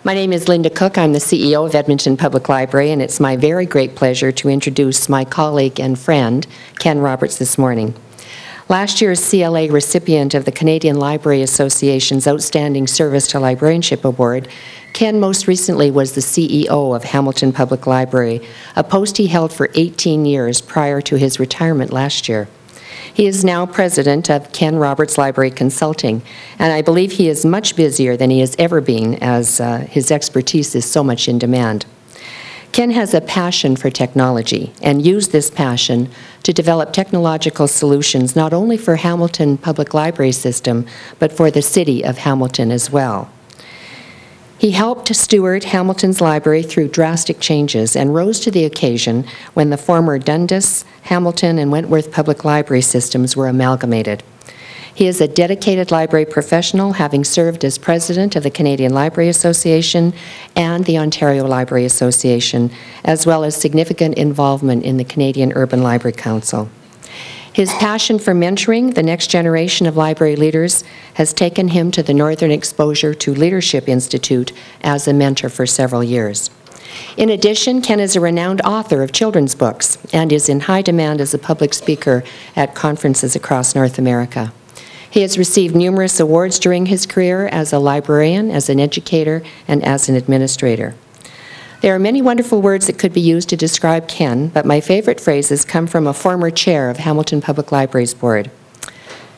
My name is Linda Cook. I'm the CEO of Edmonton Public Library, and it's my very great pleasure to introduce my colleague and friend, Ken Roberts, this morning. Last year's CLA recipient of the Canadian Library Association's Outstanding Service to Librarianship Award, Ken most recently was the CEO of Hamilton Public Library, a post he held for 18 years prior to his retirement last year. He is now president of Ken Roberts Library Consulting, and I believe he is much busier than he has ever been, as his expertise is so much in demand. Ken has a passion for technology and used this passion to develop technological solutions not only for Hamilton Public Library System, but for the city of Hamilton as well. He helped steward Hamilton's library through drastic changes and rose to the occasion when the former Dundas, Hamilton, and Wentworth Public Library systems were amalgamated. He is a dedicated library professional, having served as president of the Canadian Library Association and the Ontario Library Association, as well as significant involvement in the Canadian Urban Library Council. His passion for mentoring the next generation of library leaders has taken him to the Northern Exposure to Leadership Institute as a mentor for several years. In addition, Ken is a renowned author of children's books and is in high demand as a public speaker at conferences across North America. He has received numerous awards during his career as a librarian, as an educator, and as an administrator. There are many wonderful words that could be used to describe Ken, but my favorite phrases come from a former chair of Hamilton Public Library's board.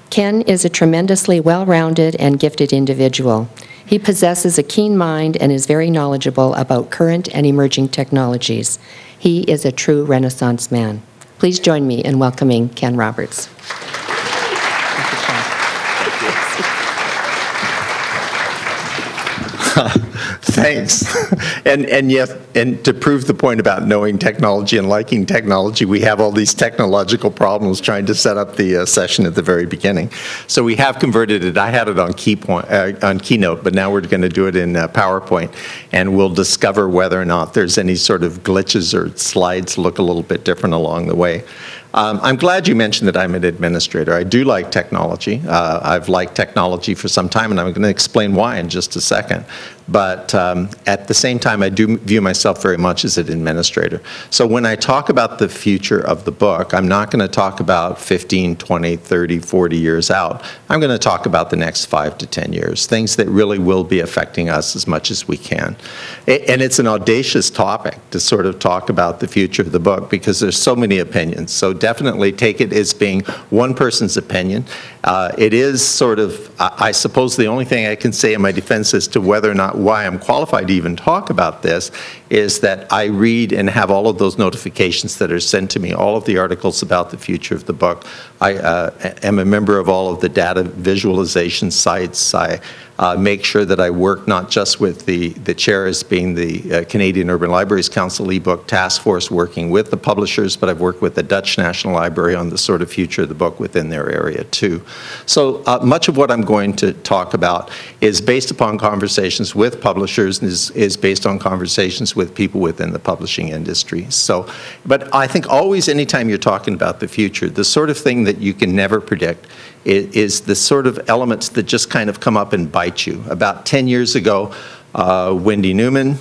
Ken is a tremendously well-rounded and gifted individual. He possesses a keen mind and is very knowledgeable about current and emerging technologies. He is a true Renaissance man. Please join me in welcoming Ken Roberts. Thanks. And yes, and to prove the point about knowing technology and liking technology, we have all these technological problems trying to set up the session at the very beginning. So we have converted it. I had it on Keynote, but now we're going to do it in PowerPoint, and we'll discover whether or not there's any sort of glitches or slides look a little bit different along the way. I'm glad you mentioned that I'm an administrator. I do like technology. I've liked technology for some time, and I'm going to explain why in just a second. But at the same time, I do view myself very much as an administrator. So when I talk about the future of the book, I'm not going to talk about 15, 20, 30, 40 years out. I'm going to talk about the next 5 to 10 years, things that really will be affecting us as much as we can. And it's an audacious topic to sort of talk about the future of the book because there's so many opinions. So definitely take it as being one person's opinion. It is sort of, I suppose the only thing I can say in my defense as to whether or not why I'm qualified to even talk about this is that I read and have all of those notifications that are sent to me, all of the articles about the future of the book. I am a member of all of the data visualization sites. I make sure that I work not just with the chair as being the Canadian Urban Libraries Council ebook task force working with the publishers, but I've worked with the Dutch National Library on the sort of future of the book within their area too. So much of what I'm going to talk about is based upon conversations with publishers and is based on conversations with people within the publishing industry. So, but I think always anytime you're talking about the future, the sort of thing that you can never predict is the sort of elements that just kind of come up and bite you. About 10 years ago, Wendy Newman,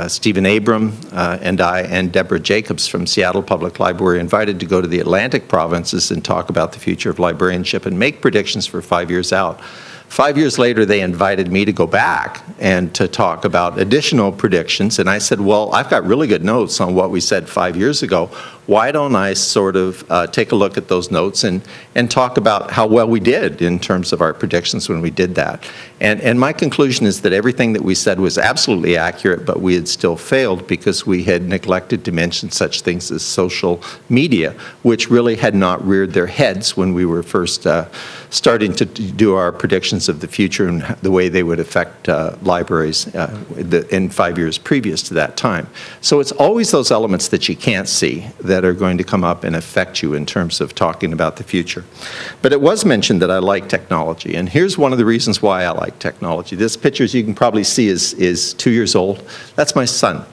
Stephen Abram, and I, and Deborah Jacobs from Seattle Public Library were invited to go to the Atlantic provinces and talk about the future of librarianship and make predictions for 5 years out. 5 years later, they invited me to go back and to talk about additional predictions. And I said, well, I've got really good notes on what we said 5 years ago. Why don't I sort of take a look at those notes and talk about how well we did in terms of our predictions when we did that. And my conclusion is that everything that we said was absolutely accurate, but we had still failed because we had neglected to mention such things as social media, which really had not reared their heads when we were first starting to do our predictions of the future and the way they would affect libraries in 5 years previous to that time. So it's always those elements that you can't see that are going to come up and affect you in terms of talking about the future. But it was mentioned that I like technology, and here's one of the reasons why I like technology. This picture, as you can probably see, is 2 years old. That's my son.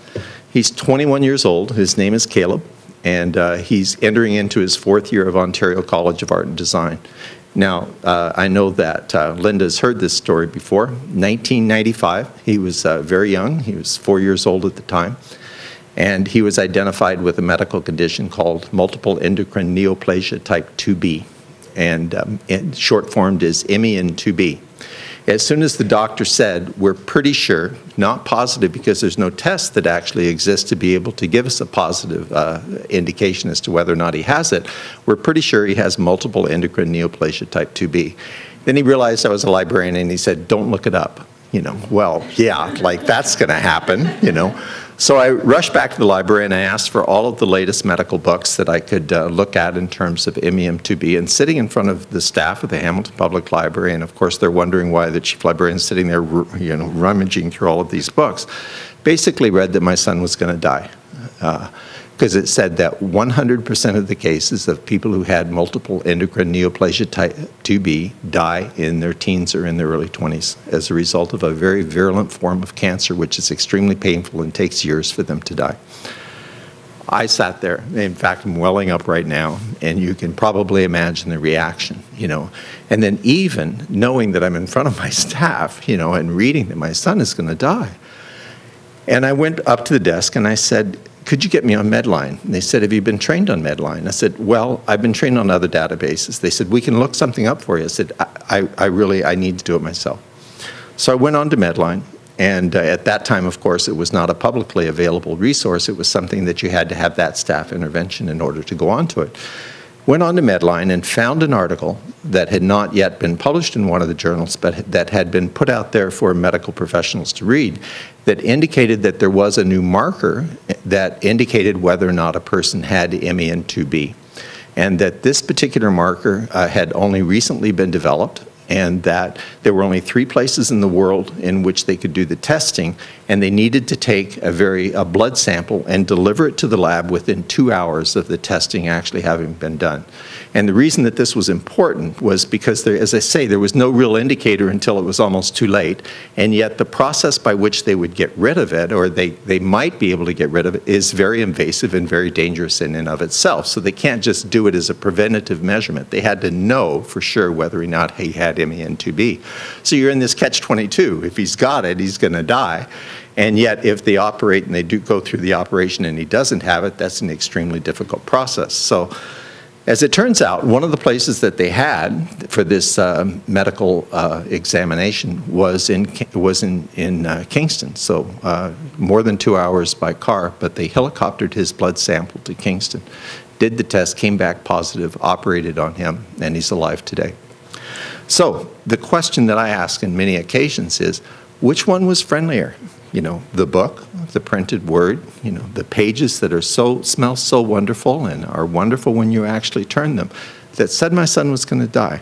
He's 21 years old. His name is Caleb, and he's entering into his 4th year of Ontario College of Art and Design. Now, I know that Linda's heard this story before. 1995, he was very young. He was 4 years old at the time. And he was identified with a medical condition called multiple endocrine neoplasia type 2B. And short formed is MEN 2B. As soon as the doctor said, we're pretty sure, not positive because there's no test that actually exists to be able to give us a positive indication as to whether or not he has it, we're pretty sure he has multiple endocrine neoplasia type 2B. Then he realized I was a librarian and he said, don't look it up. You know, well, yeah, like that's going to happen, you know. So I rushed back to the library and I asked for all of the latest medical books that I could look at in terms of MEM2B. And sitting in front of the staff of the Hamilton Public Library, and of course they're wondering why the chief librarian is sitting there, you know, rummaging through all of these books, basically read that my son was going to die. Because it said that 100% of the cases of people who had multiple endocrine neoplasia type 2B die in their teens or in their early 20s as a result of a very virulent form of cancer, which is extremely painful and takes years for them to die. I sat there, in fact, I'm welling up right now, and you can probably imagine the reaction, you know. And then even knowing that I'm in front of my staff, you know, and reading that my son is going to die. And I went up to the desk and I said, could you get me on Medline? And they said, have you been trained on Medline? I said, well, I've been trained on other databases. They said, we can look something up for you. I said, I need to do it myself. So I went on to Medline, and at that time, of course, it was not a publicly available resource. It was something that you had to have that staff intervention in order to go onto it. Went on to Medline and found an article that had not yet been published in one of the journals, but that had been put out there for medical professionals to read, that indicated that there was a new marker that indicated whether or not a person had MEN2B, and that this particular marker had only recently been developed, and that there were only 3 places in the world in which they could do the testing, and they needed to take a blood sample and deliver it to the lab within 2 hours of the testing actually having been done. And the reason that this was important was because, there, as I say, there was no real indicator until it was almost too late, and yet the process by which they would get rid of it, or they might be able to get rid of it, is very invasive and very dangerous in and of itself. So they can't just do it as a preventative measurement. They had to know for sure whether or not he had MEN2B. So you're in this catch-22. If he's got it, he's going to die. And yet, if they operate and they do go through the operation and he doesn't have it, that's an extremely difficult process. So as it turns out, one of the places that they had for this medical examination was in Kingston. So more than 2 hours by car, but they helicoptered his blood sample to Kingston, did the test, came back positive, operated on him, and he's alive today. So the question that I ask on many occasions is, which one was friendlier? You know, the book, the printed word, you know, the pages that are smell so wonderful and are wonderful when you actually turn them, that said my son was going to die?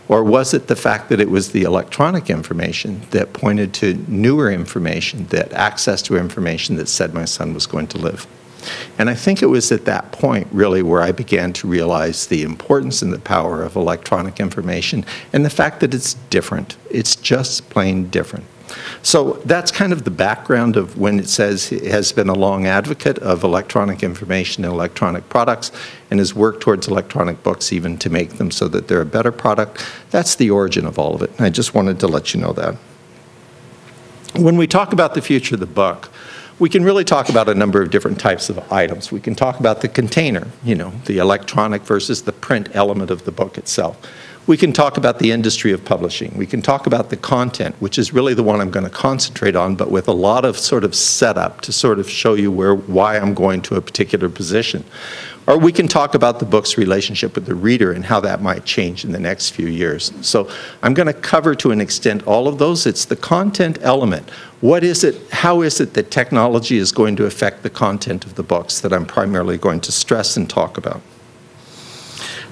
Or was it the fact that it was the electronic information that pointed to newer information, that access to information that said my son was going to live? And I think it was at that point, really, where I began to realize the importance and the power of electronic information and the fact that it's different. It's just plain different. So that's kind of the background of when it says he has been a long advocate of electronic information and electronic products and has worked towards electronic books even to make them so that they're a better product. That's the origin of all of it. I just wanted to let you know that. When we talk about the future of the book, we can really talk about a number of different types of items. We can talk about the container, you know, the electronic versus the print element of the book itself. We can talk about the industry of publishing. We can talk about the content, which is really the one I'm going to concentrate on, but with a lot of sort of setup to sort of show you why I'm going to a particular position. Or we can talk about the book's relationship with the reader and how that might change in the next few years. So I'm going to cover to an extent all of those. It's the content element. What is it, how is it that technology is going to affect the content of the books that I'm primarily going to stress and talk about?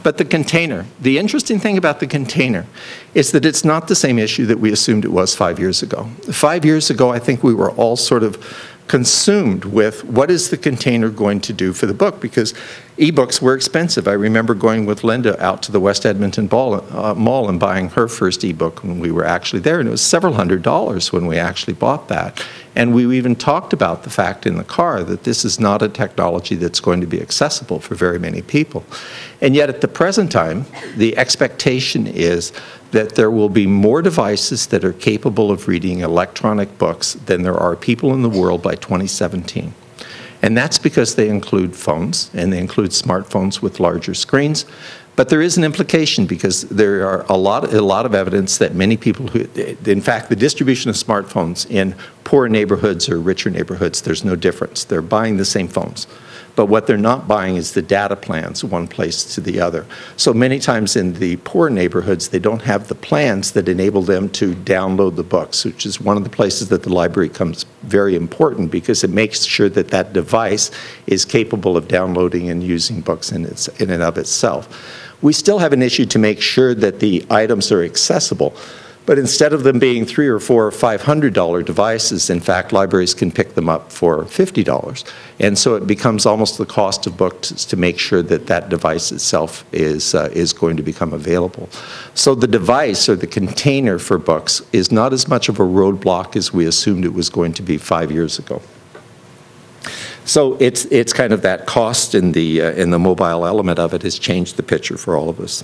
But the container, the interesting thing about the container is that it's not the same issue that we assumed it was 5 years ago. 5 years ago, I think we were all sort of consumed with what is the container going to do for the book, because ebooks were expensive. I remember going with Linda out to the West Edmonton Mall and buying her first ebook when we were actually there, and it was several $100s when we actually bought that. And we even talked about the fact in the car that this is not a technology that's going to be accessible for very many people. And yet at the present time, the expectation is that there will be more devices that are capable of reading electronic books than there are people in the world by 2017. And that's because they include phones, and they include smartphones with larger screens. But there is an implication, because there are a lot of evidence that many people who, in fact, the distribution of smartphones in poor neighborhoods or richer neighborhoods, there's no difference. They're buying the same phones. But what they're not buying is the data plans one place to the other. So many times in the poor neighborhoods, they don't have the plans that enable them to download the books, which is one of the places that the library becomes very important, because it makes sure that that device is capable of downloading and using books in and of itself. We still have an issue to make sure that the items are accessible. But instead of them being $300 or $400 or $500 devices, in fact, libraries can pick them up for $50. And so it becomes almost the cost of books to make sure that that device itself is going to become available. So the device, or the container for books, is not as much of a roadblock as we assumed it was going to be 5 years ago. So it's kind of that cost in the mobile element of it has changed the picture for all of us.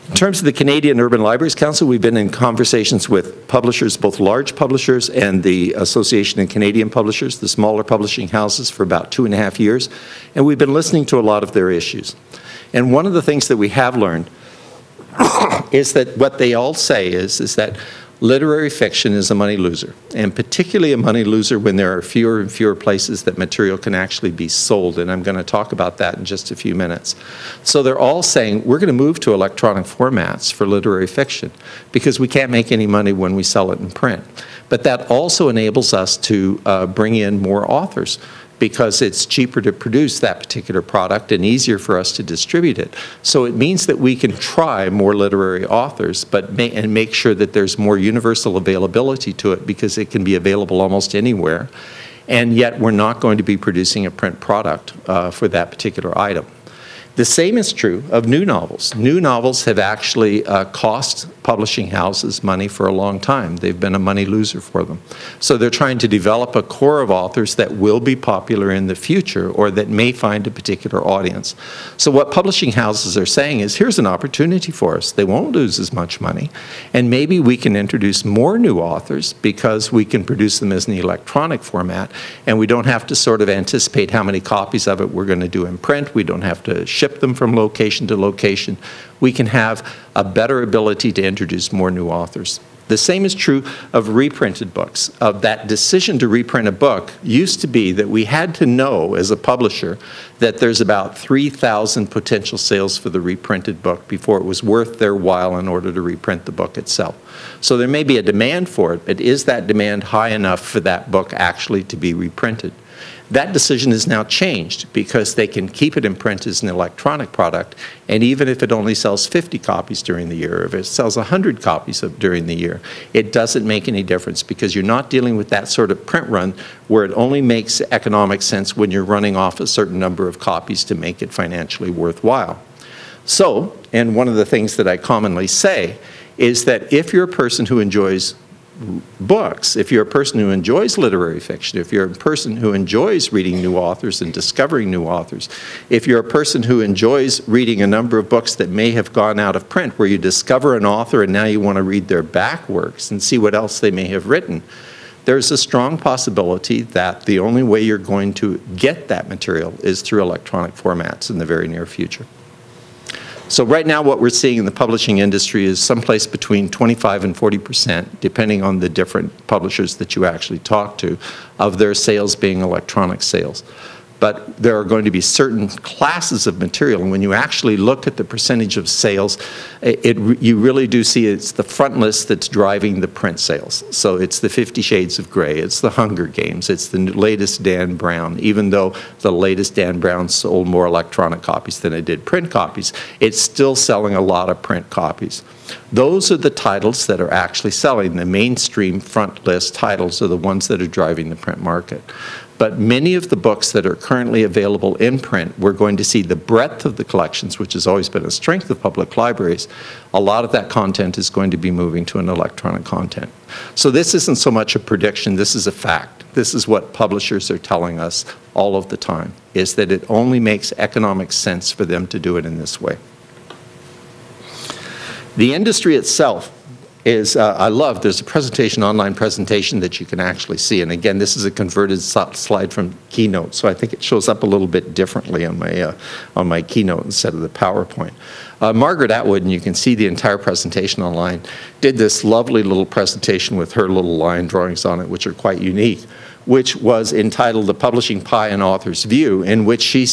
In terms of the Canadian Urban Libraries Council, we've been in conversations with publishers, both large publishers and the Association of Canadian Publishers, the smaller publishing houses, for about 2.5 years, and we've been listening to a lot of their issues. And one of the things that we have learned is that what they all say is that literary fiction is a money loser, and particularly a money loser when there are fewer and fewer places that material can actually be sold, and I'm going to talk about that in just a few minutes. So they're all saying, we're going to move to electronic formats for literary fiction because we can't make any money when we sell it in print. But that also enables us to bring in more authors, because it's cheaper to produce that particular product and easier for us to distribute it. So it means that we can try more literary authors, but make sure that there's more universal availability to it, because it can be available almost anywhere. And yet we're not going to be producing a print product for that particular item. The same is true of new novels. New novels have actually cost publishing houses money for a long time. They've been a money loser for them. So they're trying to develop a core of authors that will be popular in the future, or that may find a particular audience. So what publishing houses are saying is, here's an opportunity for us. They won't lose as much money, and maybe we can introduce more new authors because we can produce them as an electronic format, and we don't have to sort of anticipate how many copies of it we're going to do in print. We don't have to ship them from location to location. We can have a better ability to introduce more new authors. The same is true of reprinted books. Of that decision to reprint a book used to be that we had to know as a publisher that there's about 3,000 potential sales for the reprinted book before it was worth their while in order to reprint the book itself. So there may be a demand for it, but is that demand high enough for that book actually to be reprinted? That decision is now changed, because they can keep it in print as an electronic product, and even if it only sells 50 copies during the year, or if it sells 100 copies during the year, it doesn't make any difference, because you're not dealing with that sort of print run where it only makes economic sense when you're running off a certain number of copies to make it financially worthwhile. So, and one of the things that I commonly say is that if you're a person who enjoys books, if you're a person who enjoys literary fiction, if you're a person who enjoys reading new authors and discovering new authors, if you're a person who enjoys reading a number of books that may have gone out of print, where you discover an author and now you want to read their back works and see what else they may have written, there's a strong possibility that the only way you're going to get that material is through electronic formats in the very near future. So right now what we're seeing in the publishing industry is someplace between 25% and 40%, depending on the different publishers that you actually talk to, of their sales being electronic sales. but there are going to be certain classes of material, and when you actually look at the percentage of sales, you really do see it's the front list that's driving the print sales. So it's the 50 Shades of Grey, it's the Hunger Games, it's the latest Dan Brown. Even though the latest Dan Brown sold more electronic copies than it did print copies, it's still selling a lot of print copies. Those are the titles that are actually selling. The mainstream front list titles are the ones that are driving the print market. But many of the books that are currently available in print, we're going to see the breadth of the collections, which has always been a strength of public libraries. A lot of that content is going to be moving to an electronic content. So this isn't so much a prediction, this is a fact. This is what publishers are telling us all of the time, is that it only makes economic sense for them to do it in this way. The industry itself is, I love, there's a presentation, online presentation that you can actually see. And again, this is a converted slide from Keynote, so I think it shows up a little bit differently on my Keynote instead of the PowerPoint. Margaret Atwood, and you can see the entire presentation online, did this lovely little presentation with her little line drawings on it, which are quite unique, which was entitled The Publishing Pie and Author's View, in which she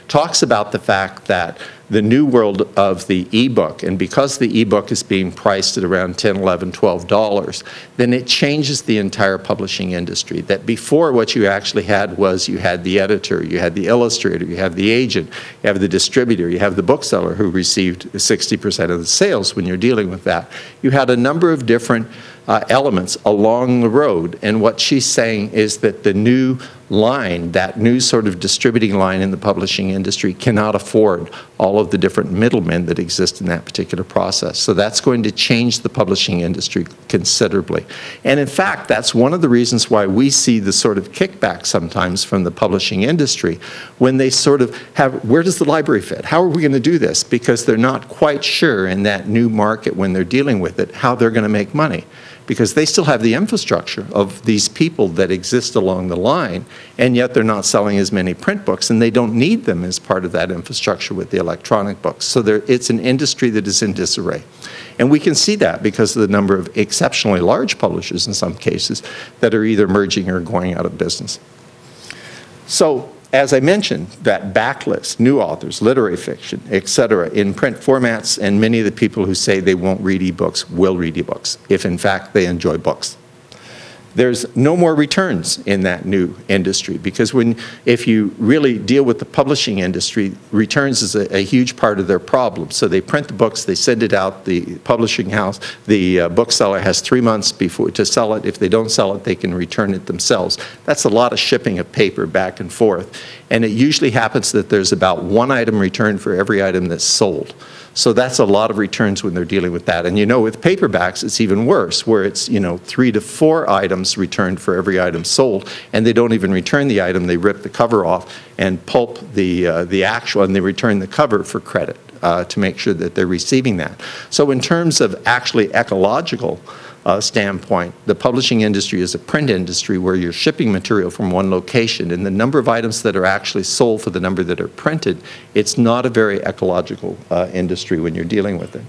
talks about the fact that the new world of the ebook, and because the ebook is being priced at around $10, $11, $12, then it changes the entire publishing industry. That before, what you actually had was you had the editor, you had the illustrator, you have the agent, you have the distributor, you have the bookseller who received 60% of the sales when you're dealing with that. You had a number of different elements along the road, and what she's saying is that the new line, that new sort of distributing line in the publishing industry, cannot afford all of the different middlemen that exist in that particular process. So that's going to change the publishing industry considerably. And in fact, that's one of the reasons why we see the sort of kickback sometimes from the publishing industry when they sort of have, where does the library fit? How are we going to do this? Because they're not quite sure in that new market when they're dealing with it how they're going to make money. Because they still have the infrastructure of these people that exist along the line, and yet they're not selling as many print books, and they don't need them as part of that infrastructure with the electronic books. So it's an industry that is in disarray. And we can see that because of the number of exceptionally large publishers in some cases that are either merging or going out of business. So, as I mentioned, that backlist, new authors, literary fiction, etc., in print formats, and many of the people who say they won't read ebooks will read ebooks, if in fact they enjoy books. There's no more returns in that new industry, because if you really deal with the publishing industry, returns is a huge part of their problem. So they print the books, they send it out, the publishing house, the bookseller has 3 months to sell it. If they don't sell it, they can return it themselves. That's a lot of shipping of paper back and forth. And it usually happens that there's about 1 item returned for every item that's sold. So that's a lot of returns when they're dealing with that. And you know, with paperbacks, it's even worse, where it's, 3 to 4 items returned for every item sold, and they don't even return the item. They rip the cover off and pulp the actual, and they return the cover for credit to make sure that they're receiving that. So in terms of actually ecological standpoint, the publishing industry is a print industry where you're shipping material from one location, and the number of items that are actually sold for the number that are printed, it's not a very ecological industry when you're dealing with it.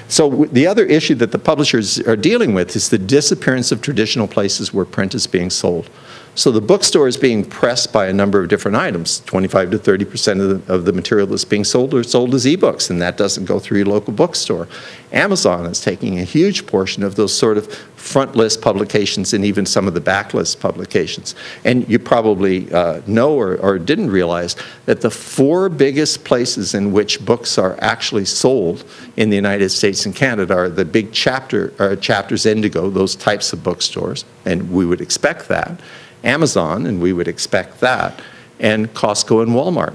So the other issue that the publishers are dealing with is the disappearance of traditional places where print is being sold. So the bookstore is being pressed by a number of different items. 25 to 30% of the material that's being sold are sold as ebooks, and that doesn't go through your local bookstore. Amazon is taking a huge portion of those sort of front list publications and even some of the backlist publications. And you probably know or didn't realize that the 4 biggest places in which books are actually sold in the United States and Canada are the big Chapters Indigo, those types of bookstores, and we would expect that. Amazon, and we would expect that, and Costco and Walmart.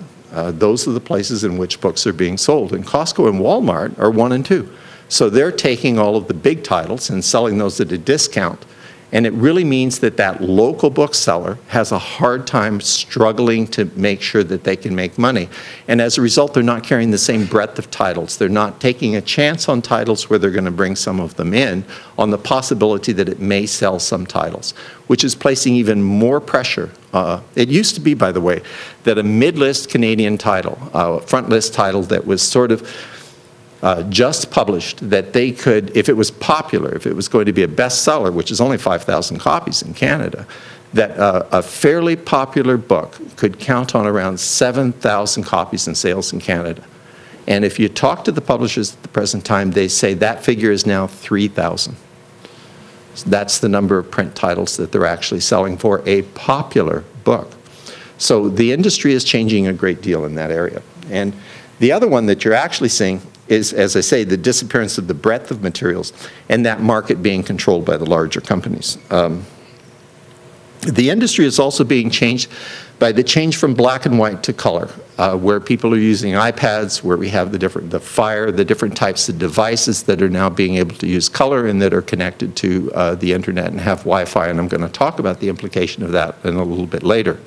Those are the places in which books are being sold. And Costco and Walmart are 1 and 2. So they're taking all of the big titles and selling those at a discount. And it really means that that local bookseller has a hard time struggling to make sure that they can make money. And as a result, they're not carrying the same breadth of titles. They're not taking a chance on titles where they're going to bring some of them in on the possibility that it may sell some titles, which is placing even more pressure. It used to be, by the way, that a mid-list Canadian title, a front-list title that was sort of just published, that they could, if it was popular, if it was going to be a bestseller, which is only 5,000 copies in Canada, that a fairly popular book could count on around 7,000 copies in sales in Canada. And if you talk to the publishers at the present time, they say that figure is now 3,000. So that's the number of print titles that they're actually selling for a popular book. So the industry is changing a great deal in that area. And the other one that you're actually seeing is, as I say, the disappearance of the breadth of materials and that market being controlled by the larger companies. The industry is also being changed by the change from black and white to color, where people are using iPads, where we have the different types of devices that are now being able to use color and that are connected to the internet and have Wi-Fi, and I'm going to talk about the implication of that in a little bit later.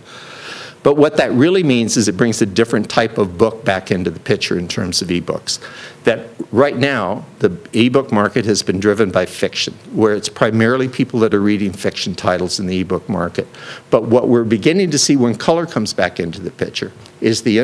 But what that really means is it brings a different type of book back into the picture in terms of ebooks. That right now, the ebook market has been driven by fiction, where it's primarily people that are reading fiction titles in the ebook market. But what we're beginning to see when color comes back into the picture is the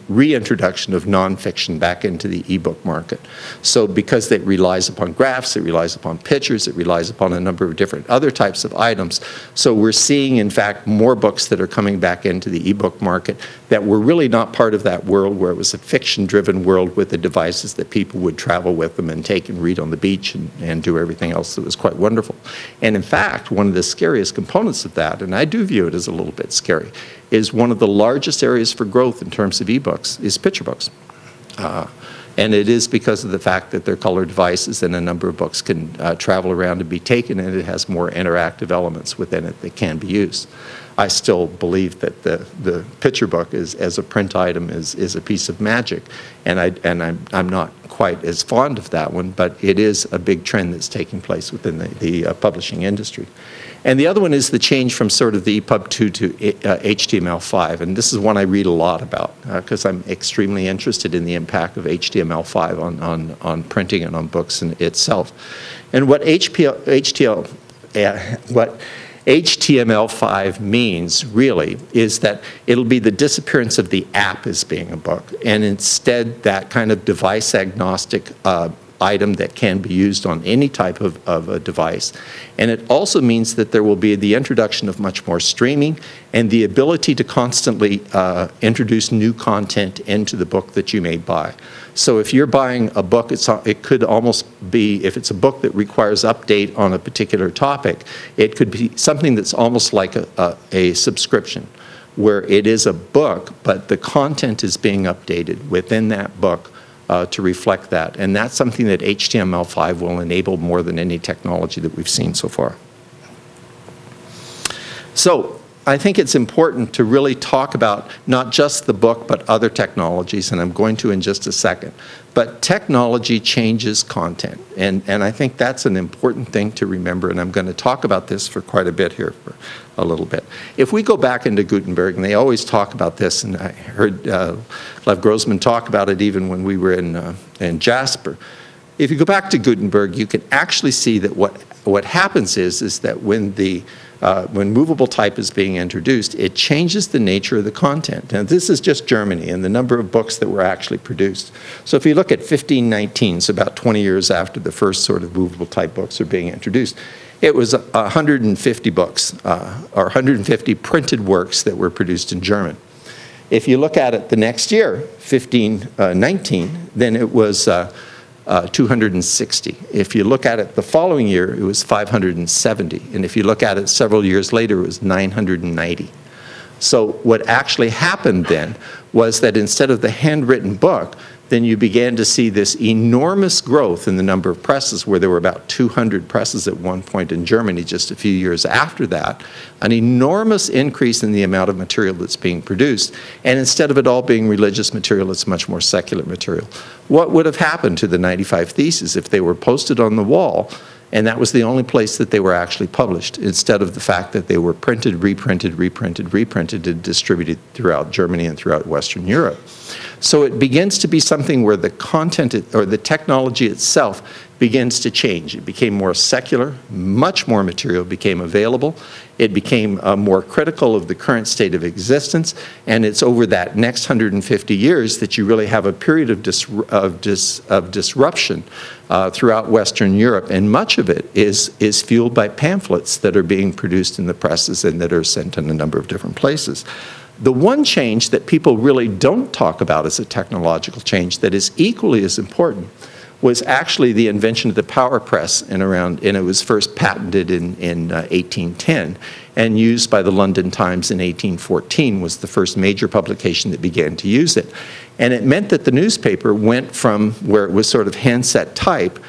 reintroduction of nonfiction back into the ebook market. So because it relies upon graphs, it relies upon pictures, it relies upon a number of different other types of items. So we're seeing, in fact, more books that are coming back into the ebook market that were really not part of that world, where it was a fiction-driven world with the devices that people would travel with them and take and read on the beach and do everything else that was quite wonderful. And in fact, one of the scariest components of that, and I do view it as a little bit scary, is one of the largest areas for growth in terms of ebooks is picture books. And it is because of the fact that they're color devices and a number of books can travel around and be taken, and it has more interactive elements within it that can be used. I still believe that the picture book as a print item is a piece of magic, and I'm not quite as fond of that one, but it is a big trend that's taking place within the publishing industry. And the other one is the change from sort of the EPUB 2 to HTML5, and this is one I read a lot about because I'm extremely interested in the impact of HTML5 on printing and on books in itself. And what HTML5 means, really, is that it'll be the disappearance of the app as being a book, and instead that kind of device-agnostic item that can be used on any type of a device. And it also means that there will be the introduction of much more streaming and the ability to constantly introduce new content into the book that you may buy. So if you're buying a book, it could almost be, if it's a book that requires update on a particular topic, it could be something that's almost like a subscription, where it is a book, but the content is being updated within that book to reflect that. And that's something that HTML5 will enable more than any technology that we've seen so far. So I think it's important to really talk about not just the book, but other technologies, and I'm going to in just a second. But technology changes content, and I think that's an important thing to remember, and I'm going to talk about this for quite a bit here for a little bit. If we go back into Gutenberg, and they always talk about this, and I heard Lev Grossman talk about it even when we were in Jasper. If you go back to Gutenberg, you can actually see that what happens is that when movable type is being introduced, it changes the nature of the content. Now, this is just Germany and the number of books that were actually produced. So if you look at 1519, so about 20 years after the first sort of movable type books are being introduced, it was 150 books, or 150 printed works that were produced in German. If you look at it the next year, 1519, then it was 260. If you look at it the following year, it was 570. And if you look at it several years later, it was 990. So what actually happened then was that instead of the handwritten book, then you began to see this enormous growth in the number of presses, where there were about 200 presses at one point in Germany just a few years after that, an enormous increase in the amount of material that's being produced. And instead of it all being religious material, it's much more secular material. What would have happened to the 95 Theses if they were posted on the wall, and that was the only place that they were actually published, instead of the fact that they were printed, reprinted, reprinted, reprinted, and distributed throughout Germany and throughout Western Europe? So it begins to be something where the content or the technology itself begins to change. It became more secular, much more material became available. It became more critical of the current state of existence, and it's over that next 150 years that you really have a period of disruption throughout Western Europe, and much of it is fueled by pamphlets that are being produced in the presses and that are sent in a number of different places. The one change that people really don't talk about as a technological change that is equally as important was actually the invention of the power press and it was first patented in 1810 and used by the London Times in 1814 was the first major publication that began to use it. And it meant that the newspaper went from where it was sort of handset type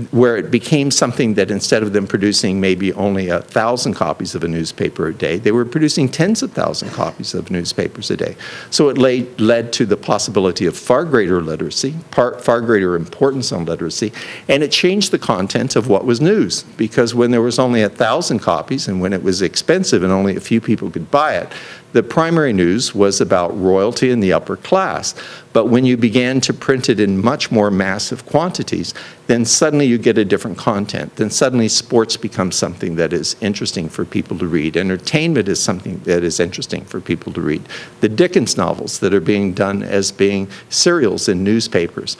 where it became something that instead of them producing maybe only 1,000 copies of a newspaper a day, they were producing tens of thousands of copies of newspapers a day. So it led to the possibility of far greater literacy, far greater importance on literacy, and it changed the content of what was news, because when there was only 1,000 copies and when it was expensive and only a few people could buy it, the primary news was about royalty and the upper class. But when you began to print it in much more massive quantities, then suddenly you get a different content. Then suddenly sports becomes something that is interesting for people to read. Entertainment is something that is interesting for people to read. The Dickens novels that are being done as being serials in newspapers,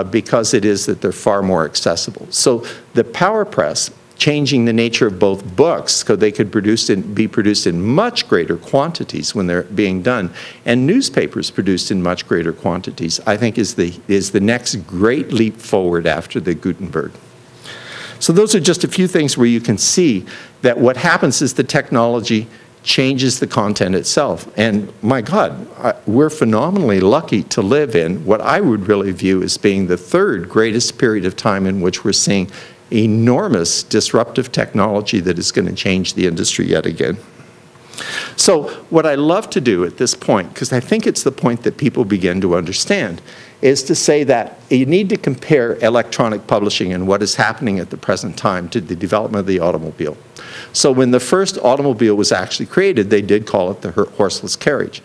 because it is that they're far more accessible. So the power press, changing the nature of both books so they could be produced in much greater quantities when they're being done, and newspapers produced in much greater quantities, I think is the next great leap forward after the Gutenberg. So those are just a few things where you can see that what happens is the technology changes the content itself. And my God, we're phenomenally lucky to live in what I would really view as being the third greatest period of time in which we're seeing enormous disruptive technology that is going to change the industry yet again. So what I love to do at this point, because I think it's the point that people begin to understand, is to say that you need to compare electronic publishing and what is happening at the present time to the development of the automobile. So when the first automobile was actually created, they did call it the horseless carriage.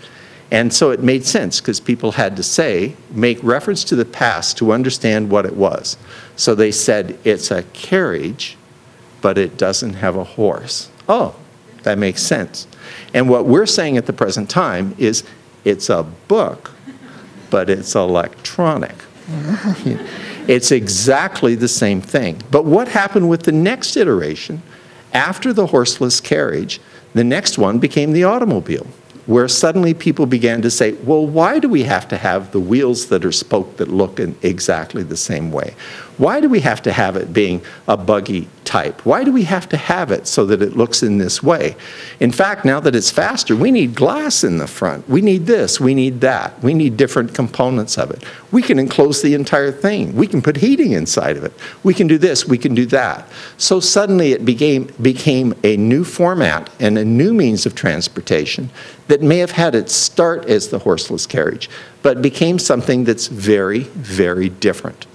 And so it made sense because people had to make reference to the past to understand what it was. So they said, it's a carriage, but it doesn't have a horse. Oh, that makes sense. And what we're saying at the present time is, it's a book, but it's electronic. It's exactly the same thing. But what happened with the next iteration? After the horseless carriage, the next one became the automobile, where suddenly people began to say, well, why do we have to have the wheels that are spoked that look in exactly the same way? Why do we have to have it being a buggy type? Why do we have to have it so that it looks in this way? In fact, now that it's faster, we need glass in the front. We need this, we need that. We need different components of it. We can enclose the entire thing. We can put heating inside of it. We can do this, we can do that. So suddenly it became a new format and a new means of transportation that may have had its start as the horseless carriage, but became something that's very, very different.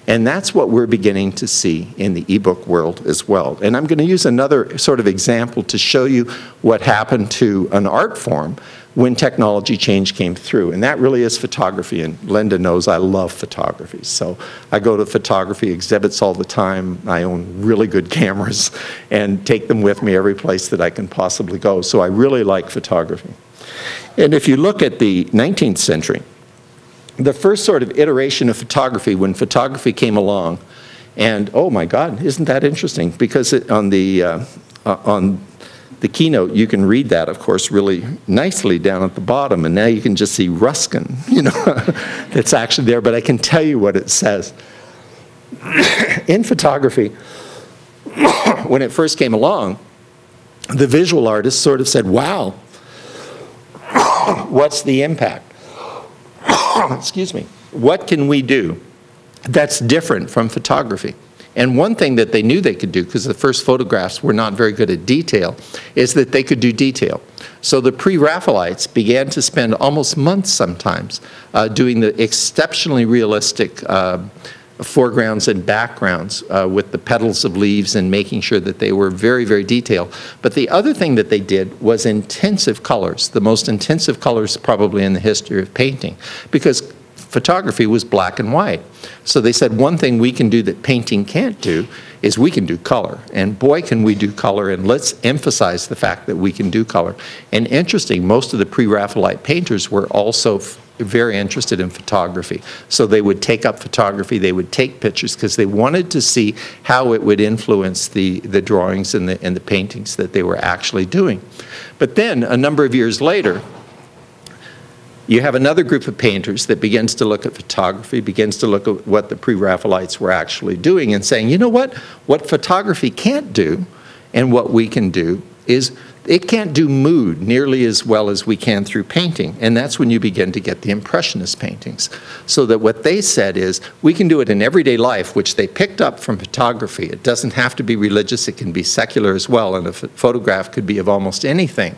And that's what we're beginning to see in the ebook world as well. And I'm going to use another sort of example to show you what happened to an art form when technology change came through. And that really is photography. And Linda knows I love photography. So I go to photography exhibits all the time. I own really good cameras and take them with me every place that I can possibly go. So I really like photography. And if you look at the 19th century, the first sort of iteration of photography, when photography came along, and oh my God, isn't that interesting? Because on the keynote, you can read that, of course, really nicely down at the bottom, and now you can just see Ruskin, you know, that's actually there, but I can tell you what it says. In photography, when it first came along, the visual artists sort of said, wow, what's the impact? Excuse me, what can we do that's different from photography? And one thing that they knew they could do, because the first photographs were not very good at detail, is that they could do detail. So the pre-Raphaelites began to spend almost months sometimes doing the exceptionally realistic foregrounds and backgrounds with the petals of leaves and making sure that they were very, very detailed. But the other thing that they did was intensive colors, the most intensive colors probably in the history of painting, because photography was black and white. So they said one thing we can do that painting can't do is we can do color. And boy, can we do color, and let's emphasize the fact that we can do color. And interesting, most of the pre-Raphaelite painters were also very interested in photography. So they would take up photography, they would take pictures because they wanted to see how it would influence the drawings and the paintings that they were actually doing. But then, a number of years later, you have another group of painters that begins to look at photography, begins to look at what the pre-Raphaelites were actually doing and saying, you know what photography can't do and what we can do is it can't do mood nearly as well as we can through painting. And that's when you begin to get the Impressionist paintings. So that what they said is, we can do it in everyday life, which they picked up from photography. It doesn't have to be religious, it can be secular as well, and a photograph could be of almost anything.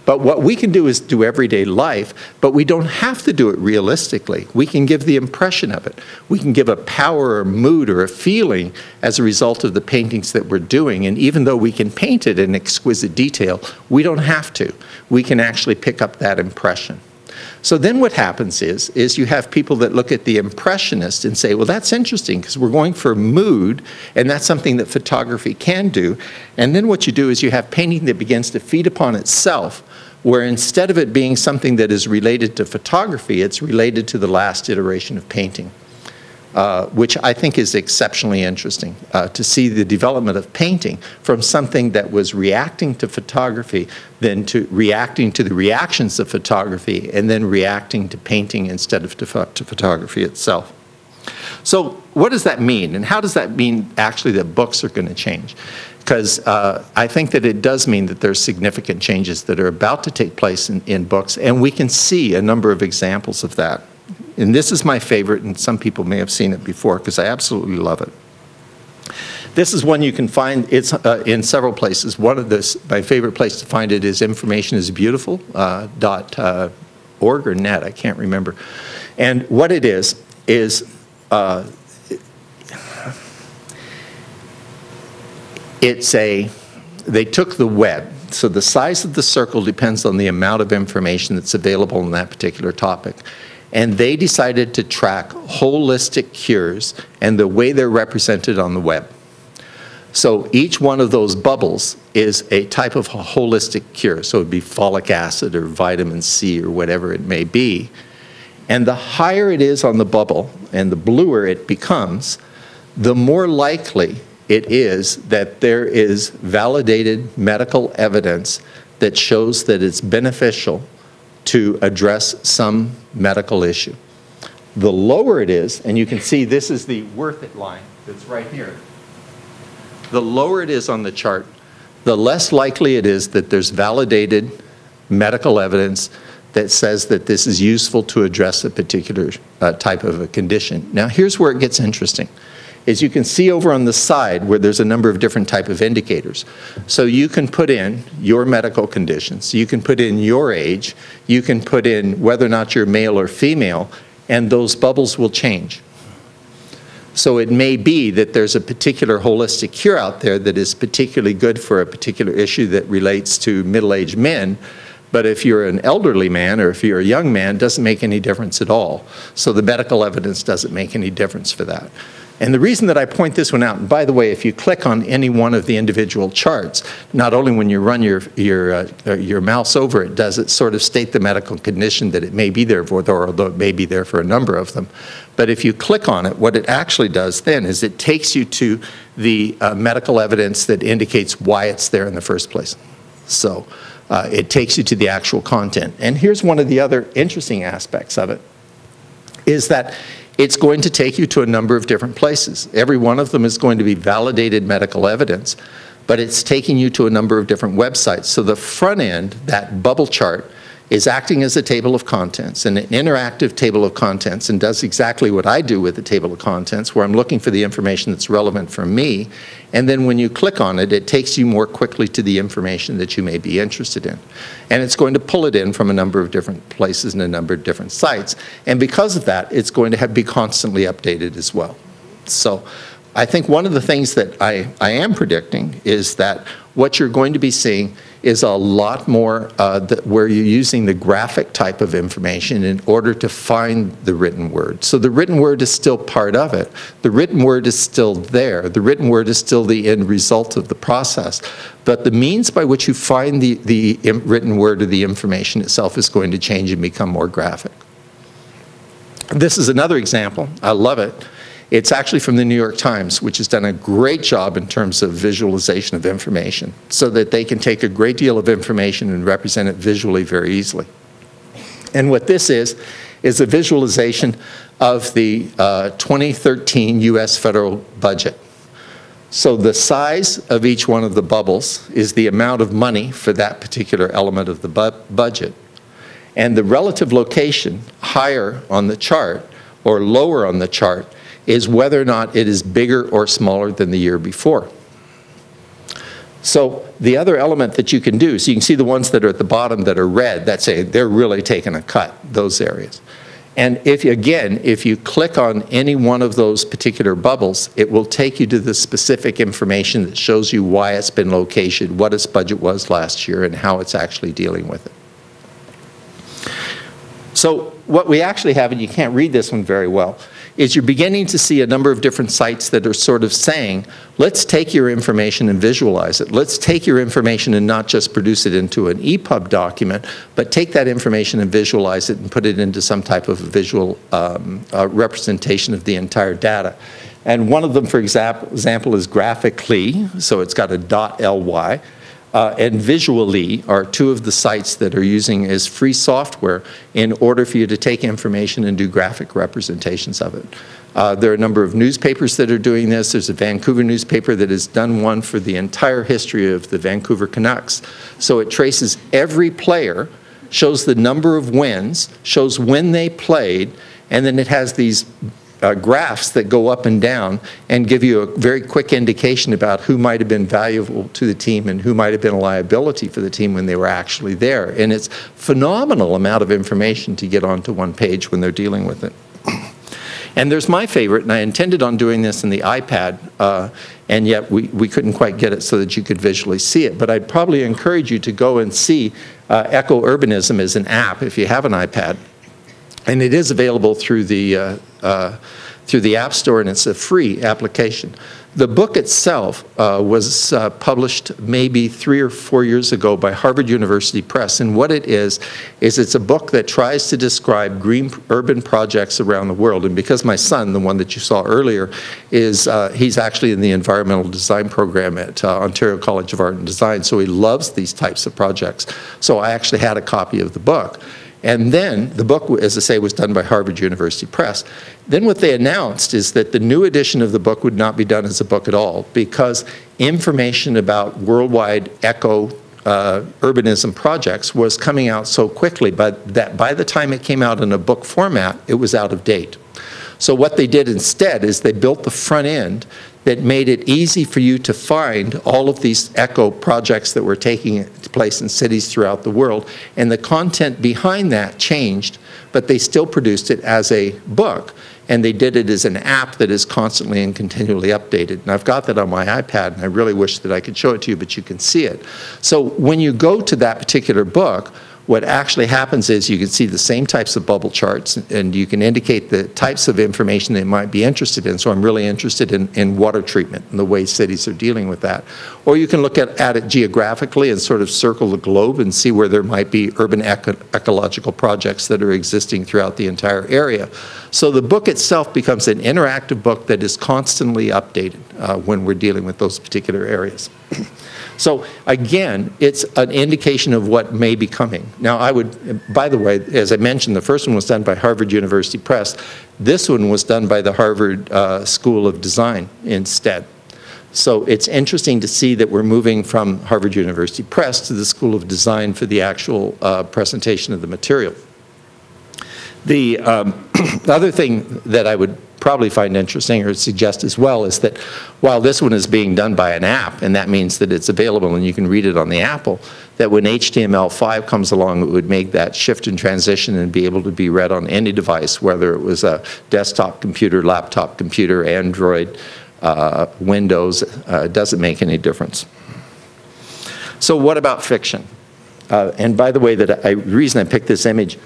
But what we can do is do everyday life, but we don't have to do it realistically. We can give the impression of it. We can give a power or mood or a feeling as a result of the paintings that we're doing. And even though we can paint it in exquisite detail, we don't have to. We can actually pick up that impression. So then what happens is you have people that look at the Impressionist and say, well, that's interesting because we're going for mood, and that's something that photography can do. And then what you do is you have painting that begins to feed upon itself, where instead of it being something that is related to photography, it's related to the last iteration of painting. Which I think is exceptionally interesting, to see the development of painting from something that was reacting to photography, then to reacting to the reactions of photography, and then reacting to painting instead of to photography itself. So what does that mean, and how does that mean actually that books are going to change? Because I think that it does mean that there's significant changes that are about to take place in books, and we can see a number of examples of that. And this is my favorite, and some people may have seen it before because I absolutely love it. This is one you can find. It's in several places. One of this, my favorite place to find it is informationisbeautiful.org or net, I can't remember. And what it is they took the web. So the size of the circle depends on the amount of information that's available on that particular topic. And they decided to track holistic cures and the way they're represented on the web. So each one of those bubbles is a type of holistic cure. So it would be folic acid or vitamin C or whatever it may be. And the higher it is on the bubble and the bluer it becomes, the more likely it is that there is validated medical evidence that shows that it's beneficial to address some medical issue. The lower it is, and you can see this is the worth it line that's right here. The lower it is on the chart, the less likely it is that there's validated medical evidence that says that this is useful to address a particular type of a condition. Now here's where it gets interesting. Is you can see over on the side where there's a number of different type of indicators. So you can put in your medical conditions, you can put in your age, you can put in whether or not you're male or female, and those bubbles will change. So it may be that there's a particular holistic cure out there that is particularly good for a particular issue that relates to middle-aged men, but if you're an elderly man or if you're a young man, it doesn't make any difference at all. So the medical evidence doesn't make any difference for that. And the reason that I point this one out, and by the way, if you click on any one of the individual charts, not only when you run your mouse over it, does it sort of state the medical condition that it may be there for, although it may be there for a number of them. But if you click on it, what it actually does then is it takes you to the medical evidence that indicates why it's there in the first place. So it takes you to the actual content. And here's one of the other interesting aspects of it, is that it's going to take you to a number of different places. Every one of them is going to be validated medical evidence, but it's taking you to a number of different websites. So the front end, that bubble chart, is acting as a table of contents, an interactive table of contents, and does exactly what I do with the table of contents, where I'm looking for the information that's relevant for me, and then when you click on it, it takes you more quickly to the information that you may be interested in. And it's going to pull it in from a number of different places and a number of different sites, and because of that, it's going to be constantly updated as well. So I think one of the things that I am predicting is that what you're going to be seeing is a lot more where you're using the graphic type of information in order to find the written word. So the written word is still part of it. The written word is still there. The written word is still the end result of the process. But the means by which you find the written word or the information itself is going to change and become more graphic. This is another example. I love it. It's actually from the New York Times, which has done a great job in terms of visualization of information, so that they can take a great deal of information and represent it visually very easily. And what this is a visualization of the 2013 U.S. federal budget. So the size of each one of the bubbles is the amount of money for that particular element of the budget. And the relative location, higher on the chart or lower on the chart, is whether or not it is bigger or smaller than the year before. So the other element that you can do, so you can see the ones that are at the bottom that are red, that's they're really taking a cut, those areas. And if you click on any one of those particular bubbles, it will take you to the specific information that shows you why it's been located, what its budget was last year, and how it's actually dealing with it. So what we actually have, and you can't read this one very well, is you're beginning to see a number of different sites that are sort of saying, let's take your information and visualize it. Let's take your information and not just produce it into an EPUB document, but take that information and visualize it and put it into some type of visual representation of the entire data. And one of them, for example, is graphically, so it's got a .ly. And visually are two of the sites that are using as free software in order for you to take information and do graphic representations of it. There are a number of newspapers that are doing this. There's a Vancouver newspaper that has done one for the entire history of the Vancouver Canucks. So it traces every player, shows the number of wins, shows when they played, and then it has these graphs that go up and down and give you a very quick indication about who might have been valuable to the team and who might have been a liability for the team when they were actually there. And it's a phenomenal amount of information to get onto one page when they're dealing with it. And there's my favorite, and I intended on doing this in the iPad, and yet we couldn't quite get it so that you could visually see it. But I'd probably encourage you to go and see Echo Urbanism as an app if you have an iPad. And it is available through the App Store, and it's a free application. The book itself was published maybe 3 or 4 years ago by Harvard University Press. And what it is it's a book that tries to describe green urban projects around the world. And because my son, the one that you saw earlier, he's actually in the environmental design program at Ontario College of Art and Design, so he loves these types of projects. So I actually had a copy of the book. And then the book, as I say, was done by Harvard University Press. Then what they announced is that the new edition of the book would not be done as a book at all, because information about worldwide eco urbanism projects was coming out so quickly, but that by the time it came out in a book format, it was out of date. So what they did instead is they built the front end that made it easy for you to find all of these eco projects that were taking place in cities throughout the world. And the content behind that changed, but they still produced it as a book. And they did it as an app that is constantly and continually updated. And I've got that on my iPad, and I really wish that I could show it to you, but you can see it. So when you go to that particular book, what actually happens is you can see the same types of bubble charts, and you can indicate the types of information they might be interested in. So I'm really interested in water treatment and the way cities are dealing with that. Or you can look at it geographically and sort of circle the globe and see where there might be urban ecological projects that are existing throughout the entire area. So the book itself becomes an interactive book that is constantly updated when we're dealing with those particular areas. So again, it's an indication of what may be coming. Now I would, by the way, as I mentioned, the first one was done by Harvard University Press. This one was done by the Harvard School of Design instead. So it's interesting to see that we're moving from Harvard University Press to the School of Design for the actual presentation of the material. The other thing that I would probably find interesting or suggest as well is that while this one is being done by an app, and that means that it's available and you can read it on the Apple, that when HTML5 comes along, it would make that shift and transition and be able to be read on any device, whether it was a desktop computer, laptop computer, Android, Windows, doesn't make any difference. So what about fiction? And by the way, the reason I picked this image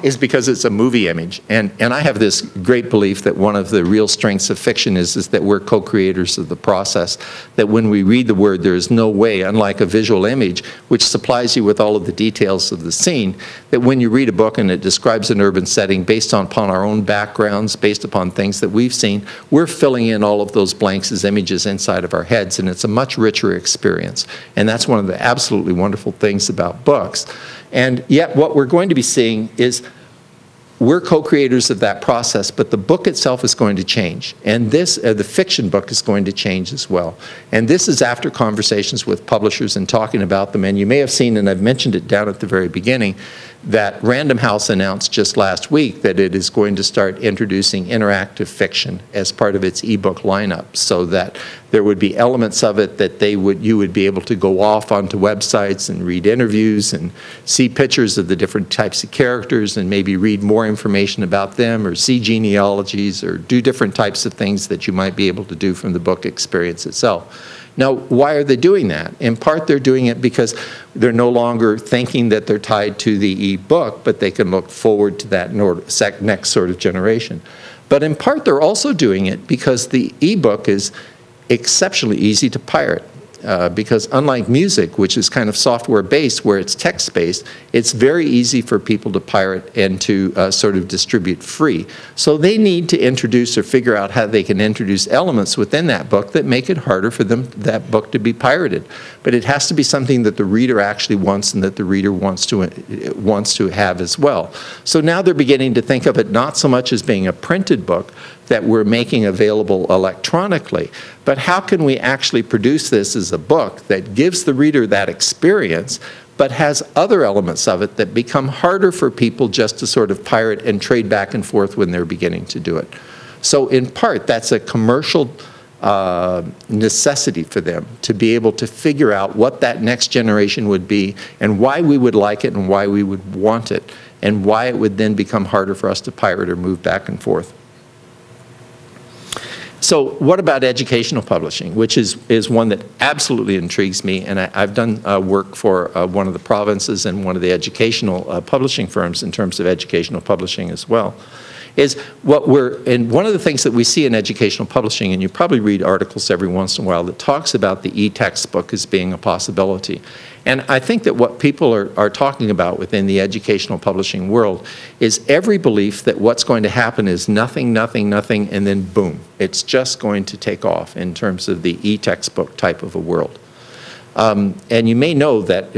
is because it's a movie image. And I have this great belief that one of the real strengths of fiction is that we're co-creators of the process, that when we read the word, there is no way, unlike a visual image, which supplies you with all of the details of the scene, that when you read a book and it describes an urban setting based upon our own backgrounds, based upon things that we've seen, we're filling in all of those blanks as images inside of our heads, and it's a much richer experience. And that's one of the absolutely wonderful things about books. And yet what we're going to be seeing is we're co-creators of that process, but the book itself is going to change. And this, the fiction book is going to change as well. And this is after conversations with publishers and talking about them. And you may have seen, and I've mentioned it down at the very beginning, that Random House announced just last week that it is going to start introducing interactive fiction as part of its ebook lineup, so that there would be elements of it that you would be able to go off onto websites and read interviews and see pictures of the different types of characters and maybe read more information about them or see genealogies or do different types of things that you might be able to do from the book experience itself. Now, why are they doing that? In part, they're doing it because they're no longer thinking that they're tied to the e-book, but they can look forward to that next sort of generation. But in part, they're also doing it because the e-book is exceptionally easy to pirate. Because unlike music, which is kind of software-based, where it's text-based, it's very easy for people to pirate and to sort of distribute free. So they need to introduce or figure out how they can introduce elements within that book that make it harder for that book to be pirated. But it has to be something that the reader actually wants and that the reader wants to have as well. So now they're beginning to think of it not so much as being a printed book that we're making available electronically, but how can we actually produce this as a book that gives the reader that experience, but has other elements of it that become harder for people just to sort of pirate and trade back and forth when they're beginning to do it. So in part, that's a commercial necessity for them to be able to figure out what that next generation would be and why we would like it and why we would want it and why it would then become harder for us to pirate or move back and forth. So what about educational publishing, which is one that absolutely intrigues me, and I've done work for one of the provinces and one of the educational publishing firms in terms of educational publishing as well, is and one of the things that we see in educational publishing, and you probably read articles every once in a while that talks about the e-textbook as being a possibility. And I think that what people are talking about within the educational publishing world is every belief that what's going to happen is nothing, nothing, nothing, and then boom. It's just going to take off in terms of the e-textbook type of a world. And you may know that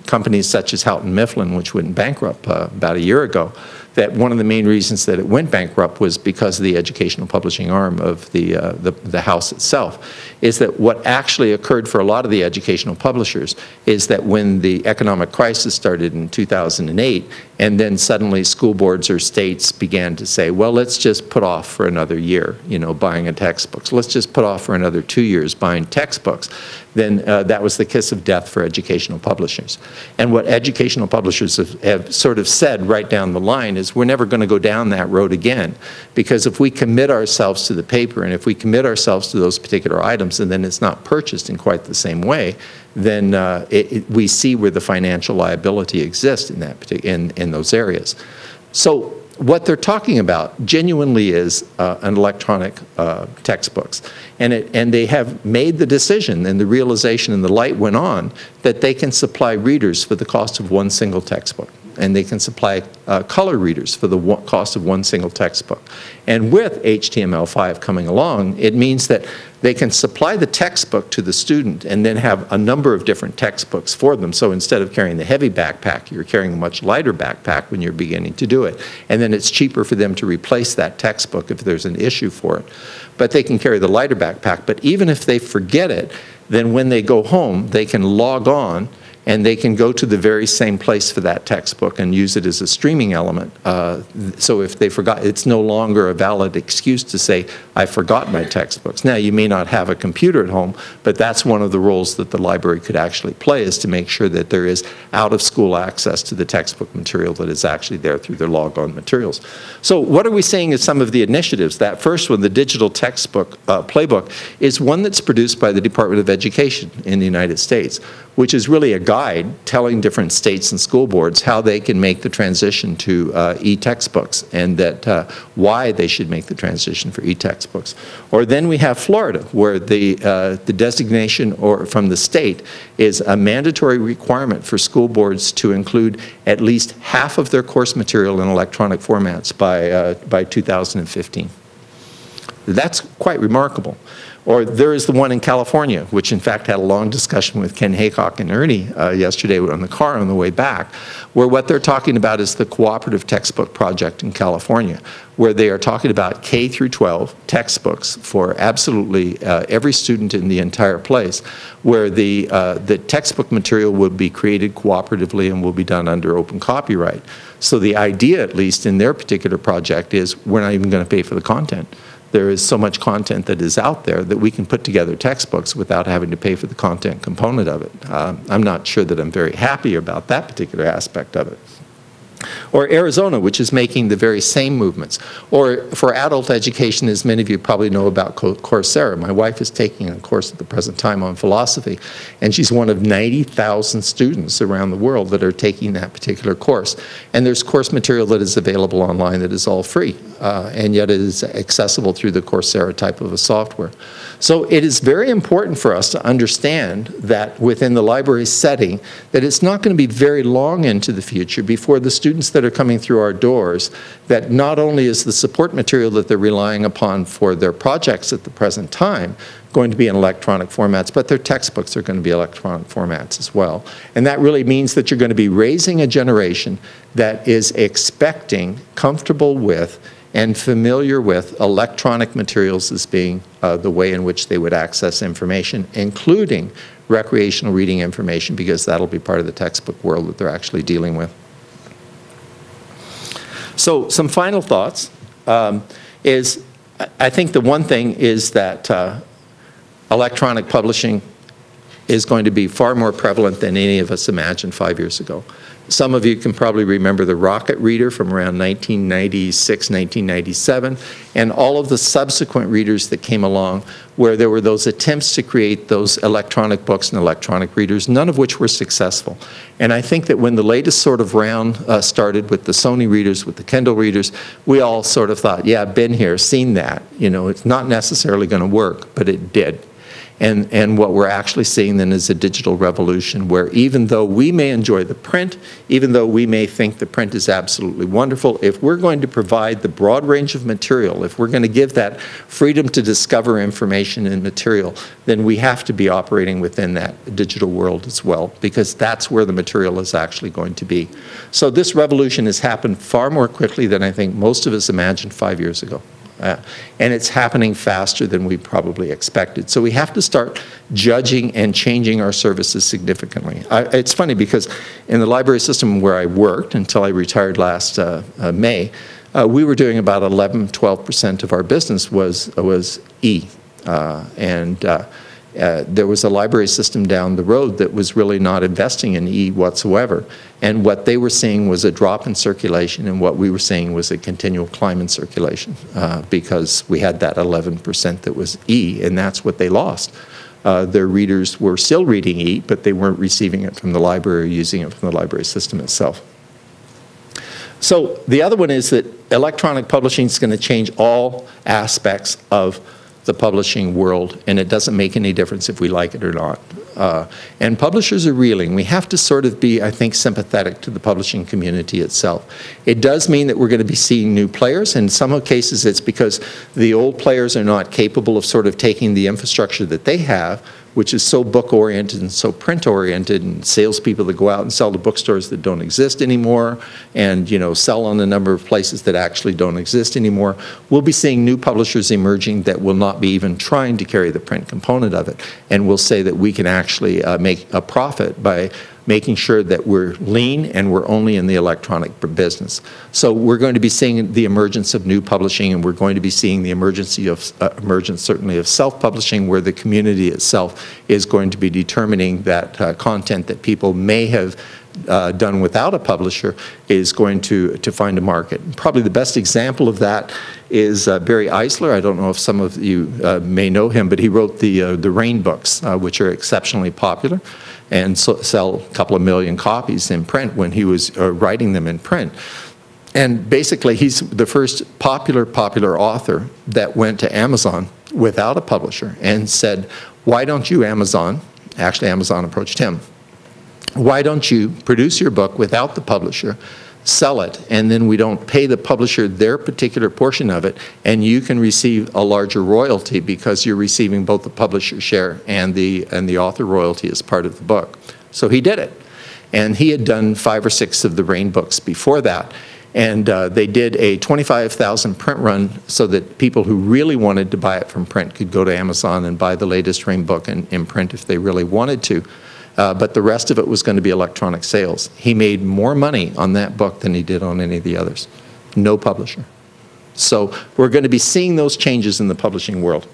companies such as Houghton Mifflin, which went bankrupt about a year ago, that one of the main reasons that it went bankrupt was because of the educational publishing arm of the house itself, is that what actually occurred for a lot of the educational publishers is that when the economic crisis started in 2008, and then suddenly school boards or states began to say, well, let's just put off for another year, buying a textbooks. Let's just put off for another 2 years buying textbooks. Then that was the kiss of death for educational publishers. And what educational publishers have sort of said right down the line is we're never going to go down that road again, because if we commit ourselves to the paper and if we commit ourselves to those particular items and then it's not purchased in quite the same way, then we see where the financial liability exists in those areas. So what they're talking about genuinely is an electronic textbooks. And they have made the decision and the realization and the light went on that they can supply readers for the cost of one single textbook. And they can supply color readers for the cost of one single textbook. And with HTML5 coming along, it means that they can supply the textbook to the student and then have a number of different textbooks for them. So instead of carrying the heavy backpack, you're carrying a much lighter backpack when you're beginning to do it. And then it's cheaper for them to replace that textbook if there's an issue for it. But they can carry the lighter backpack. But even if they forget it, then when they go home, they can log on and they can go to the very same place for that textbook and use it as a streaming element. So if they forgot, it's no longer a valid excuse to say, I forgot my textbooks. Now, you may not have a computer at home, but that's one of the roles that the library could actually play, is to make sure that there is out-of-school access to the textbook material that is actually there through their logon materials. So what are we saying is some of the initiatives? That first one, the digital textbook playbook, is one that's produced by the Department of Education in the United States, which is really a guide telling different states and school boards how they can make the transition to e-textbooks, and that why they should make the transition for e-textbooks. Or then we have Florida, where the designation from the state is a mandatory requirement for school boards to include at least half of their course material in electronic formats by 2015. That's quite remarkable. Or there is the one in California, which in fact had a long discussion with Ken Haycock and Ernie yesterday on the car on the way back, where what they're talking about is the cooperative textbook project in California, where they are talking about K through 12 textbooks for absolutely every student in the entire place, where the textbook material will be created cooperatively and will be done under open copyright. So the idea, at least in their particular project, is we're not even going to pay for the content. There is so much content that is out there that we can put together textbooks without having to pay for the content component of it. I'm not sure that I'm very happy about that particular aspect of it. Or Arizona, which is making the very same movements. Or for adult education, as many of you probably know about Coursera. My wife is taking a course at the present time on philosophy, and she's one of 90,000 students around the world that are taking that particular course. And there's course material that is available online that is all free, and yet it is accessible through the Coursera type of a software. So it is very important for us to understand that within the library setting, that it's not going to be very long into the future before the students that are coming through our doors, that not only is the support material that they're relying upon for their projects at the present time going to be in electronic formats, but their textbooks are going to be electronic formats as well. And that really means that you're going to be raising a generation that is expecting, comfortable with, and familiar with electronic materials as being the way in which they would access information, including recreational reading information, because that'll be part of the textbook world that they're actually dealing with. So some final thoughts is, I think the one thing is that electronic publishing is going to be far more prevalent than any of us imagined 5 years ago. Some of you can probably remember the Rocket Reader from around 1996, 1997, and all of the subsequent readers that came along, where there were those attempts to create those electronic books and electronic readers, none of which were successful. And I think that when the latest sort of round started with the Sony readers, with the Kindle readers, we all sort of thought, yeah, been here, seen that. You know, it's not necessarily going to work, but it did. And what we're actually seeing then is a digital revolution, where even though we may enjoy the print, even though we may think the print is absolutely wonderful, if we're going to provide the broad range of material, if we're going to give that freedom to discover information and material, then we have to be operating within that digital world as well, because that's where the material is actually going to be. So this revolution has happened far more quickly than I think most of us imagined 5 years ago. And it's happening faster than we probably expected. So we have to start judging and changing our services significantly. It's funny because in the library system where I worked until I retired last May, we were doing about 11–12% of our business was E. There was a library system down the road that was really not investing in E whatsoever. And what they were seeing was a drop in circulation, and what we were seeing was a continual climb in circulation because we had that 11% that was E, and that's what they lost. Their readers were still reading E, but they weren't receiving it from the library or using it from the library system itself. So the other one is that electronic publishing is going to change all aspects of the publishing world, and it doesn't make any difference if we like it or not. And publishers are reeling. We have to sort of be, I think, sympathetic to the publishing community itself. It does mean that we're going to be seeing new players. In some cases, it's because the old players are not capable of sort of taking the infrastructure that they have, which is so book-oriented and so print-oriented, and salespeople that go out and sell to bookstores that don't exist anymore, and sell on a number of places that actually don't exist anymore. We'll be seeing new publishers emerging that will not be even trying to carry the print component of it, and will say that we can actually make a profit by making sure that we're lean and we're only in the electronic business. So we're going to be seeing the emergence of new publishing, and we're going to be seeing the emergence certainly of self-publishing, where the community itself is going to be determining that content that people may have done without a publisher is going to find a market. Probably the best example of that is Barry Eisler. I don't know if some of you may know him, but he wrote the Rain books, which are exceptionally popular and sell a couple of million copies in print when he was writing them in print. And basically, he's the first popular author that went to Amazon without a publisher and said, why don't you, Amazon, actually Amazon approached him, why don't you produce your book without the publisher, sell it, and then we don't pay the publisher their particular portion of it, and you can receive a larger royalty because you're receiving both the publisher share and the author royalty as part of the book. So he did it. And he had done 5 or 6 of the Rain books before that. And they did a 25,000 print run so that people who really wanted to buy it from print could go to Amazon and buy the latest Rain book in print if they really wanted to. But the rest of it was going to be electronic sales. He made more money on that book than he did on any of the others. No publisher. So we're going to be seeing those changes in the publishing world.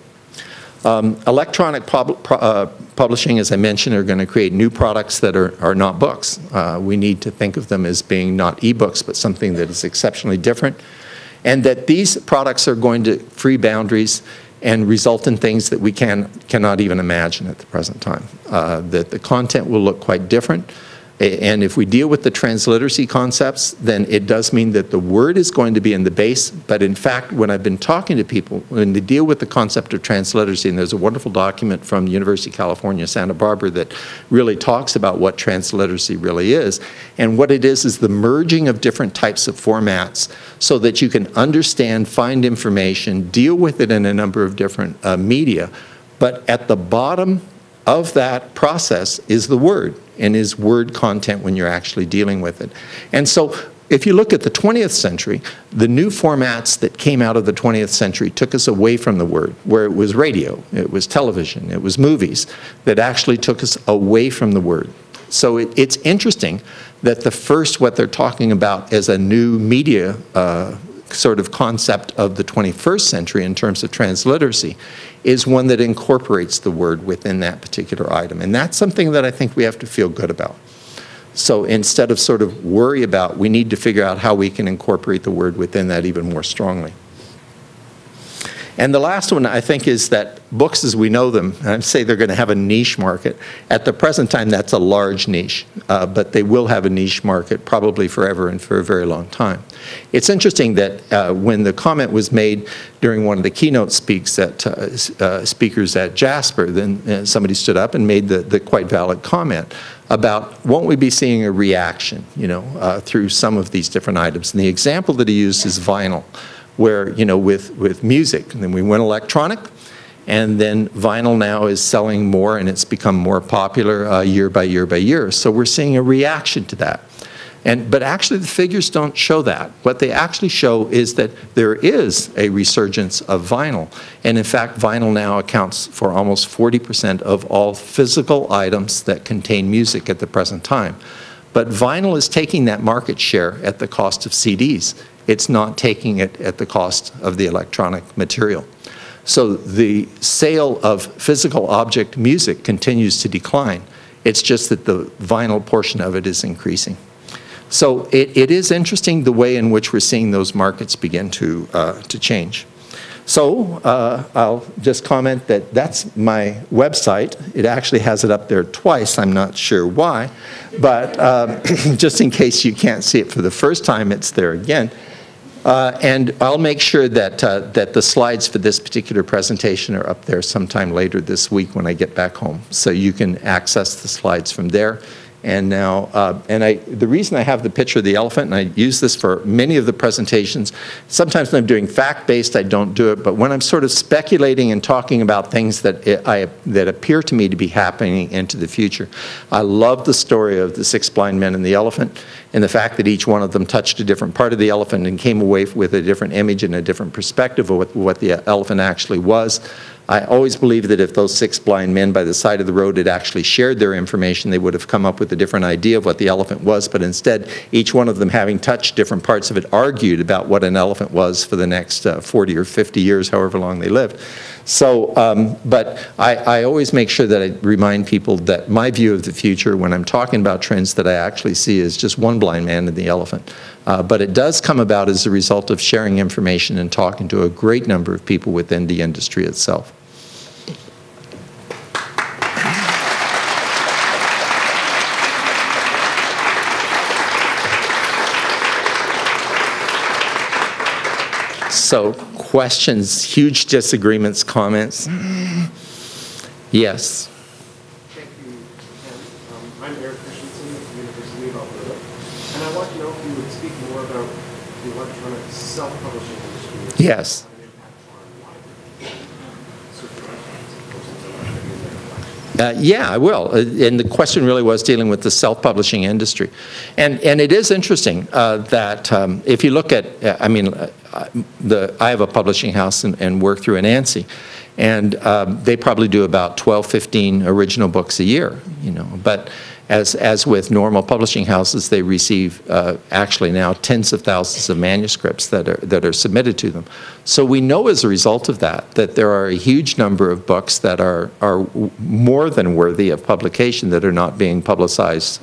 Electronic publishing, as I mentioned, are going to create new products that are not books. We need to think of them as being not e-books, but something that is exceptionally different. And that these products are going to free boundaries and result in things that we cannot even imagine at the present time. That the content will look quite different. And if we deal with the transliteracy concepts, then it does mean that the word is going to be in the base. But in fact, when I've been talking to people, when they deal with the concept of transliteracy, and there's a wonderful document from University of California, Santa Barbara, that really talks about what transliteracy really is. And what it is the merging of different types of formats so that you can understand, find information, deal with it in a number of different media. But at the bottom of that process is the word, and is word content when you're actually dealing with it. And so if you look at the 20th century, the new formats that came out of the 20th century took us away from the word, where it was radio, it was television, it was movies, that actually took us away from the word. So it's interesting that the first, what they're talking about as a new media sort of concept of the 21st century in terms of transliteracy is one that incorporates the word within that particular item. And that's something that I think we have to feel good about. So instead of sort of worry about, we need to figure out how we can incorporate the word within that even more strongly. And the last one, I think, is that books as we know them, I say they're going to have a niche market. At the present time, that's a large niche, but they will have a niche market probably forever and for a very long time. It's interesting that when the comment was made during one of the keynote speakers at Jasper, then somebody stood up and made the quite valid comment about, won't we be seeing a reaction, through some of these different items? And the example that he used is vinyl, where, with music, and then we went electronic, and then vinyl now is selling more, and it's become more popular year by year by year. So we're seeing a reaction to that. But actually the figures don't show that. What they actually show is that there is a resurgence of vinyl. And in fact, vinyl now accounts for almost 40% of all physical items that contain music at the present time. But vinyl is taking that market share at the cost of CDs. It's not taking it at the cost of the electronic material. So the sale of physical object music continues to decline. It's just that the vinyl portion of it is increasing. So it is interesting the way in which we're seeing those markets begin to change. So I'll just comment that that's my website. It actually has it up there twice. I'm not sure why, but just in case you can't see it for the first time, it's there again. And I'll make sure that, that the slides for this particular presentation are up there sometime later this week when I get back home. So you can access the slides from there. And now, the reason I have the picture of the elephant, and I use this for many of the presentations, sometimes when I'm doing fact-based, I don't do it, but when I'm sort of speculating and talking about things that that appear to me to be happening into the future, I love the story of the 6 blind men and the elephant, and the fact that each one of them touched a different part of the elephant and came away with a different image and a different perspective of what the elephant actually was. I always believed that if those 6 blind men by the side of the road had actually shared their information, they would have come up with a different idea of what the elephant was, but instead, each one of them, having touched different parts of it, argued about what an elephant was for the next 40 or 50 years, however long they lived. So, but I always make sure that I remind people that my view of the future, when I'm talking about trends that I actually see, is just one blind man and the elephant. But it does come about as a result of sharing information and talking to a great number of people within the industry itself. So, questions, huge disagreements, comments? Yes. Thank you, Ken. I'm Eric Christensen at the University of Alberta, and I want to know if you would speak more about the electronic self-publishing industry. Yes. Yeah, I will. And the question really was dealing with the self-publishing industry. And it is interesting that if you look at, I mean, I have a publishing house and work through an ANSI, and they probably do about 12, 15 original books a year, you know. But as with normal publishing houses, they receive actually now tens of thousands of manuscripts that are submitted to them. So we know as a result of that there are a huge number of books that are more than worthy of publication that are not being publicized.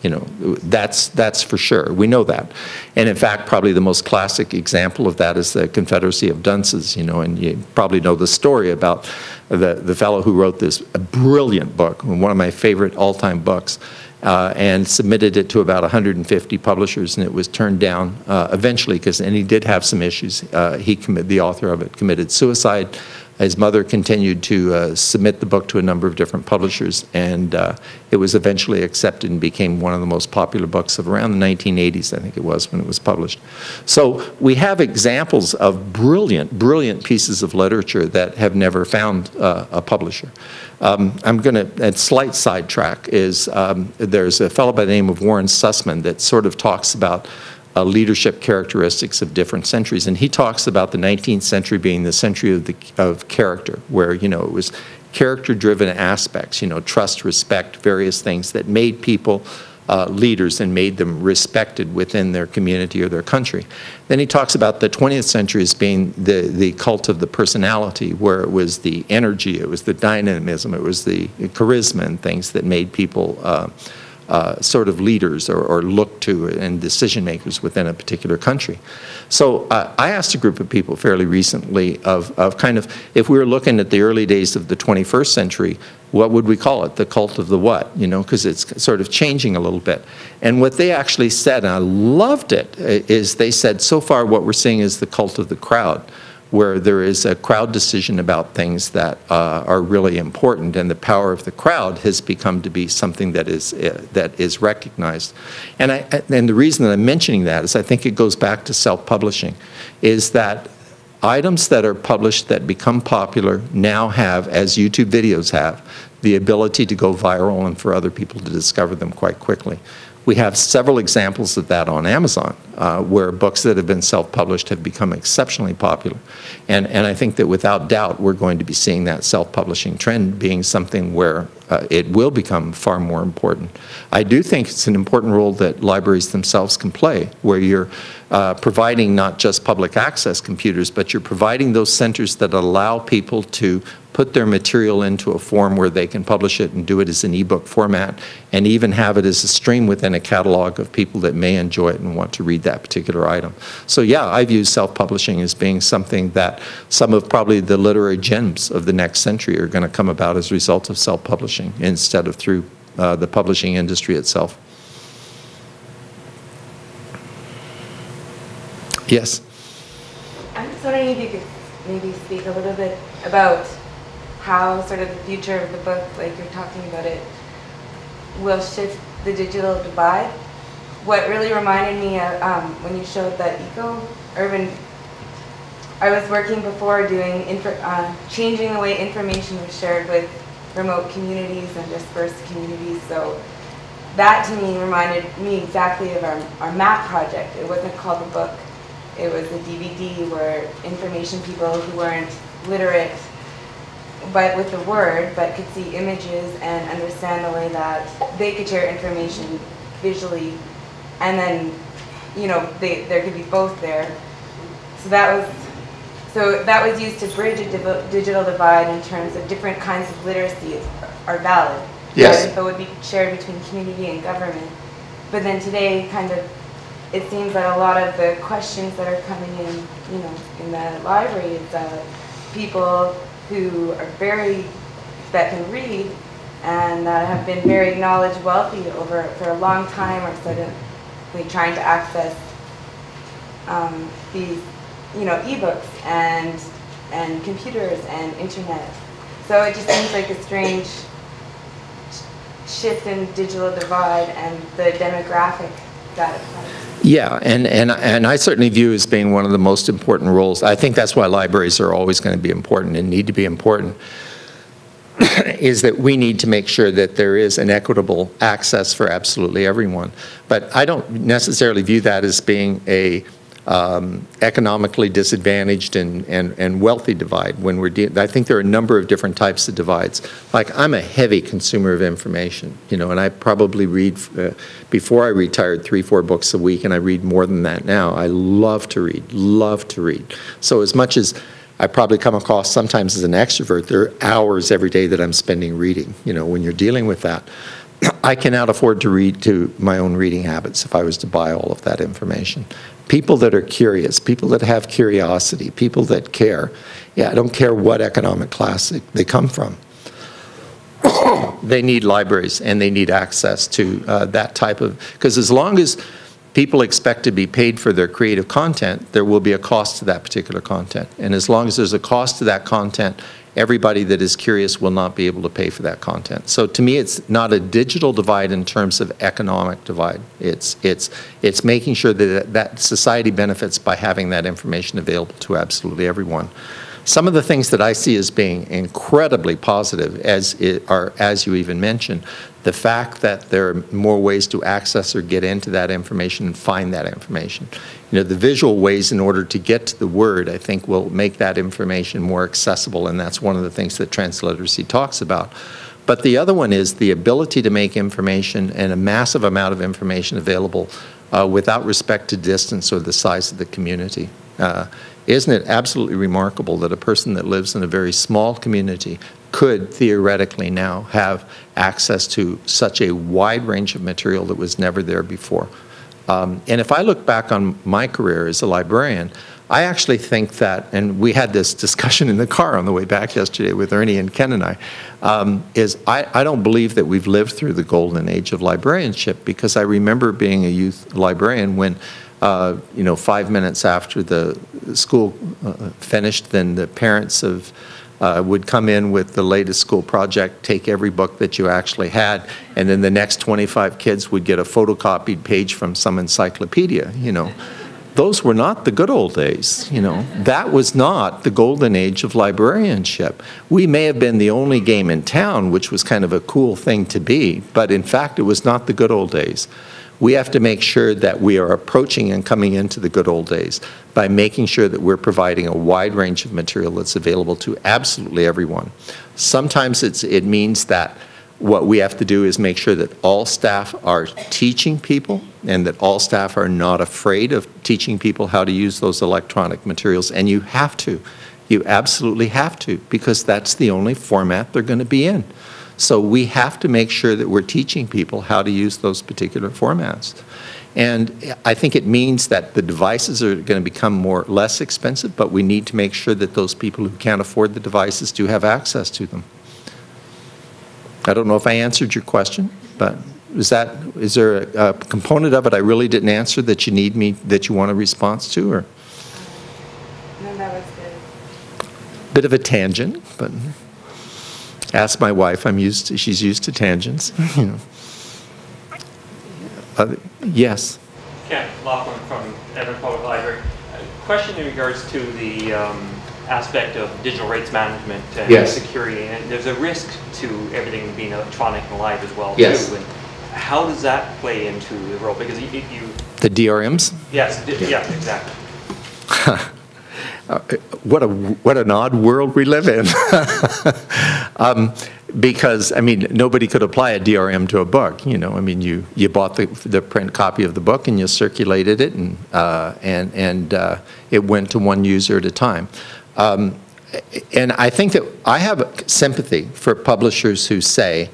You know, that's for sure. We know that. And in fact, probably the most classic example of that is the Confederacy of Dunces, you know, and you probably know the story about the fellow who wrote this brilliant book, one of my favorite all-time books, and submitted it to about 150 publishers, and it was turned down eventually and he did have some issues. The author of it committed suicide. His mother continued to submit the book to a number of different publishers, and it was eventually accepted and became one of the most popular books of around the 1980s, I think it was, when it was published. So we have examples of brilliant, brilliant pieces of literature that have never found a publisher. I'm going to, a slight sidetrack is there's a fellow by the name of Warren Sussman that sort of talks about leadership characteristics of different centuries, and he talks about the 19th century being the century of character, where, you know, it was character-driven aspects, you know, trust, respect, various things that made people leaders and made them respected within their community or their country. Then he talks about the 20th century as being the cult of the personality, where it was the energy, it was the dynamism, it was the charisma and things that made people sort of leaders or looked to and decision makers within a particular country. So I asked a group of people fairly recently of kind of, if we were looking at the early days of the 21st century, what would we call it? The cult of the what? You know, because it's sort of changing a little bit. And what they actually said, and I loved it, is they said, so far what we're seeing is the cult of the crowd, where there is a crowd decision about things that are really important, and the power of the crowd has become to be something that is recognized. And the reason that I'm mentioning that is I think it goes back to self-publishing, is that items that are published that become popular now have, as YouTube videos have, the ability to go viral and for other people to discover them quite quickly. We have several examples of that on Amazon, where books that have been self-published have become exceptionally popular. And I think that without doubt, we're going to be seeing that self-publishing trend being something where it will become far more important. I do think it's an important role that libraries themselves can play, where you're providing not just public access computers, but you're providing those centers that allow people to put their material into a form where they can publish it and do it as an ebook format, and even have it as a stream within a catalog of people that may enjoy it and want to read that particular item. So yeah, I view self-publishing as being something that some of probably the literary gems of the next century are going to come about as a result of self-publishing instead of through the publishing industry itself. Yes? I'm just wondering if you could maybe speak a little bit about how sort of the future of the book, like you're talking about it, will shift the digital divide. What really reminded me of when you showed that urban, I was working before doing, changing the way information was shared with remote communities and dispersed communities. So that to me reminded me exactly of our map project. It wasn't called a book. It was a DVD where information people who weren't literate but with the word, but could see images and understand the way that they could share information visually, and then, you know, there could be both there. So that was used to bridge a digital divide in terms of different kinds of literacy are valid. Yes. That info would be shared between community and government. But then today, kind of, it seems that a lot of the questions that are coming in, you know, in the library is people who are that can read and that have been very knowledge wealthy for a long time, are sort of trying to access these, you know, ebooks and computers and internet. So it just seems like a strange shift in digital divide and the demographic that it plays. Yeah, and I certainly view as being one of the most important roles. I think that's why libraries are always going to be important and need to be important, is that we need to make sure that there is an equitable access for absolutely everyone. But I don't necessarily view that as being a economically disadvantaged and wealthy divide. When I think there are a number of different types of divides. Like, I'm a heavy consumer of information, you know, and I probably read, before I retired, 3-4 books a week, and I read more than that now. I love to read, love to read. So as much as I probably come across sometimes as an extrovert, there are hours every day that I'm spending reading, you know, when you're dealing with that. I cannot afford to read to my own reading habits if I was to buy all of that information. People that are curious, people that have curiosity, people that care. Yeah, I don't care what economic class they come from. They need libraries and they need access to that type of, because as long as people expect to be paid for their creative content, there will be a cost to that particular content. And as long as there's a cost to that content, everybody that is curious will not be able to pay for that content. So to me, it's not a digital divide in terms of economic divide. It's making sure that society benefits by having that information available to absolutely everyone. Some of the things that I see as being incredibly positive, as you even mentioned, the fact that there are more ways to access or get into that information and find that information. You know, the visual ways in order to get to the word, I think, will make that information more accessible, and that's one of the things that transliteracy talks about. But the other one is the ability to make information and a massive amount of information available without respect to distance or the size of the community. Isn't it absolutely remarkable that a person that lives in a very small community could theoretically now have access to such a wide range of material that was never there before? And if I look back on my career as a librarian, I actually think that, and we had this discussion in the car on the way back yesterday with Ernie and Ken and I don't believe that we've lived through the golden age of librarianship, because I remember being a youth librarian when you know, 5 minutes after the school finished, then the parents would come in with the latest school project, take every book that you actually had, and then the next 25 kids would get a photocopied page from some encyclopedia, you know. Those were not the good old days, you know. That was not the golden age of librarianship. We may have been the only game in town, which was kind of a cool thing to be, but in fact, it was not the good old days. We have to make sure that we are approaching and coming into the good old days by making sure that we're providing a wide range of material that's available to absolutely everyone. Sometimes it means that what we have to do is make sure that all staff are teaching people and that all staff are not afraid of teaching people how to use those electronic materials. And you have to. You absolutely have to, because that's the only format they're going to be in. So we have to make sure that we're teaching people how to use those particular formats. And I think it means that the devices are going to become less expensive, but we need to make sure that those people who can't afford the devices do have access to them. I don't know if I answered your question, but is there a component of it I really didn't answer that you want a response to, or? No, that was good. Bit of a tangent, but ask my wife. She's used to tangents. You know. Yes. Ken Laughlin from Edmonton Public Library. A question in regards to the aspect of digital rights management and security. And there's a risk to everything being electronic and live as well, too. And how does that play into the role? Because you the DRMs? Yes, yeah, exactly. what an odd world we live in. Because, I mean, nobody could apply a DRM to a book, you know. I mean, you bought the print copy of the book and you circulated it, and it went to one user at a time. And I think that I have sympathy for publishers who say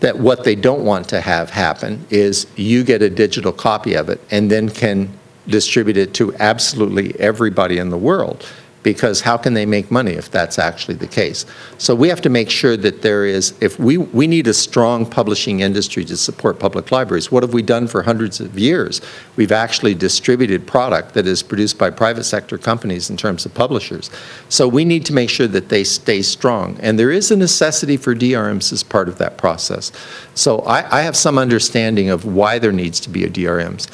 that what they don't want to have happen is you get a digital copy of it and then can distribute it to absolutely everybody in the world, because how can they make money if that's actually the case? So we have to make sure that there is, if we need a strong publishing industry to support public libraries. What have we done for hundreds of years? We've actually distributed product that is produced by private sector companies in terms of publishers. So we need to make sure that they stay strong. And there is a necessity for DRMs as part of that process. So I have some understanding of why there needs to be a DRMs.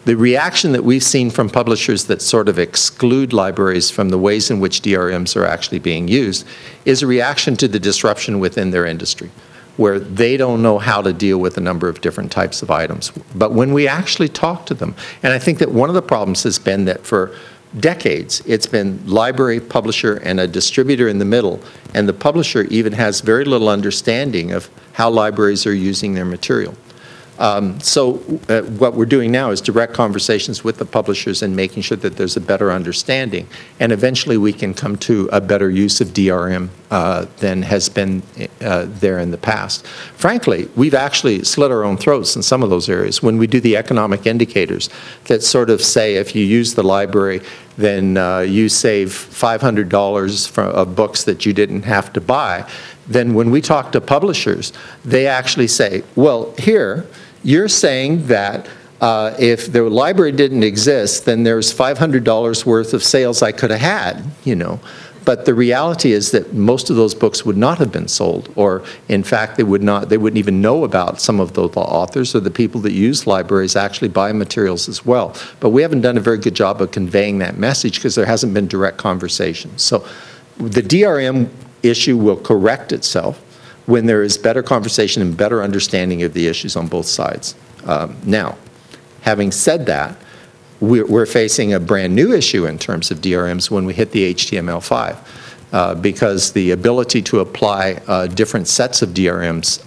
The reaction that we've seen from publishers that sort of exclude libraries from the ways in which DRMs are actually being used is a reaction to the disruption within their industry, where they don't know how to deal with a number of different types of items. But when we actually talk to them, and I think that one of the problems has been that for decades, it's been library, publisher, and a distributor in the middle, and the publisher even has very little understanding of how libraries are using their material. So what we're doing now is direct conversations with the publishers and making sure that there's a better understanding, and eventually we can come to a better use of DRM than has been there in the past. Frankly, we've actually slit our own throats in some of those areas. When we do the economic indicators that sort of say if you use the library, then you save $500 of books that you didn't have to buy, then when we talk to publishers, they actually say, well, here, you're saying that if the library didn't exist, then there's $500 worth of sales I could have had, you know. But the reality is that most of those books would not have been sold, or in fact, they wouldn't even know about some of the authors, or the people that use libraries actually buy materials as well. But we haven't done a very good job of conveying that message because there hasn't been direct conversation. So the DRM issue will correct itself when there is better conversation and better understanding of the issues on both sides. Now, having said that, we're facing a brand new issue in terms of DRMs when we hit the HTML5, because the ability to apply different sets of DRMs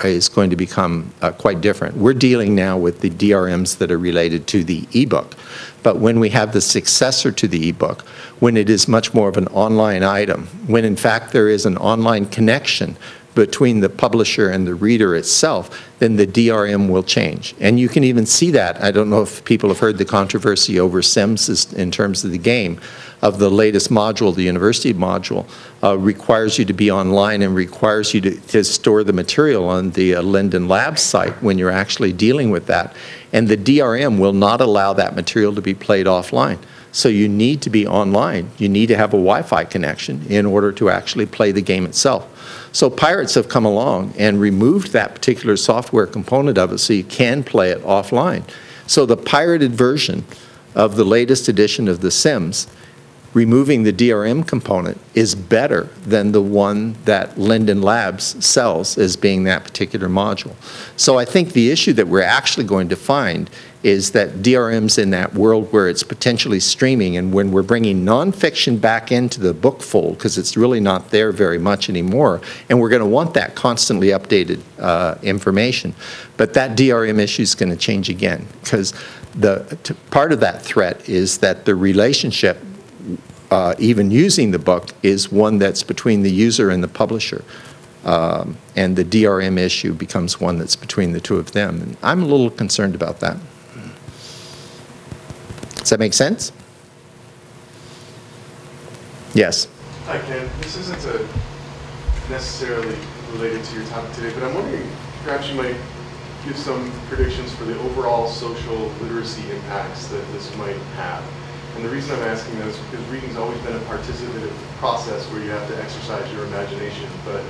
is going to become quite different. We're dealing now with the DRMs that are related to the ebook, but when we have the successor to the ebook, when it is much more of an online item, when in fact there is an online connection between the publisher and the reader itself, then the DRM will change. And you can even see that. I don't know if people have heard the controversy over Sims in terms of the game, of the latest module, the university module, requires you to be online and requires you to store the material on the Linden Labs site when you're actually dealing with that. And the DRM will not allow that material to be played offline. So you need to be online. You need to have a Wi-Fi connection in order to actually play the game itself. So pirates have come along and removed that particular software component of it so you can play it offline. So the pirated version of the latest edition of The Sims, removing the DRM component, is better than the one that Linden Labs sells as being that particular module. So I think the issue that we're actually going to find is that DRMs in that world where it's potentially streaming, and when we're bringing nonfiction back into the book fold, because it's really not there very much anymore, and we're going to want that constantly updated information. But that DRM issue is going to change again, because part of that threat is that the relationship, even using the book, is one that's between the user and the publisher. And the DRM issue becomes one that's between the two of them. And I'm a little concerned about that. Does that make sense? Yes. Hi, Ken. This isn't necessarily related to your topic today, but I'm wondering perhaps you might give some predictions for the overall social literacy impacts that this might have. And the reason I'm asking that is because reading's always been a participative process where you have to exercise your imagination. But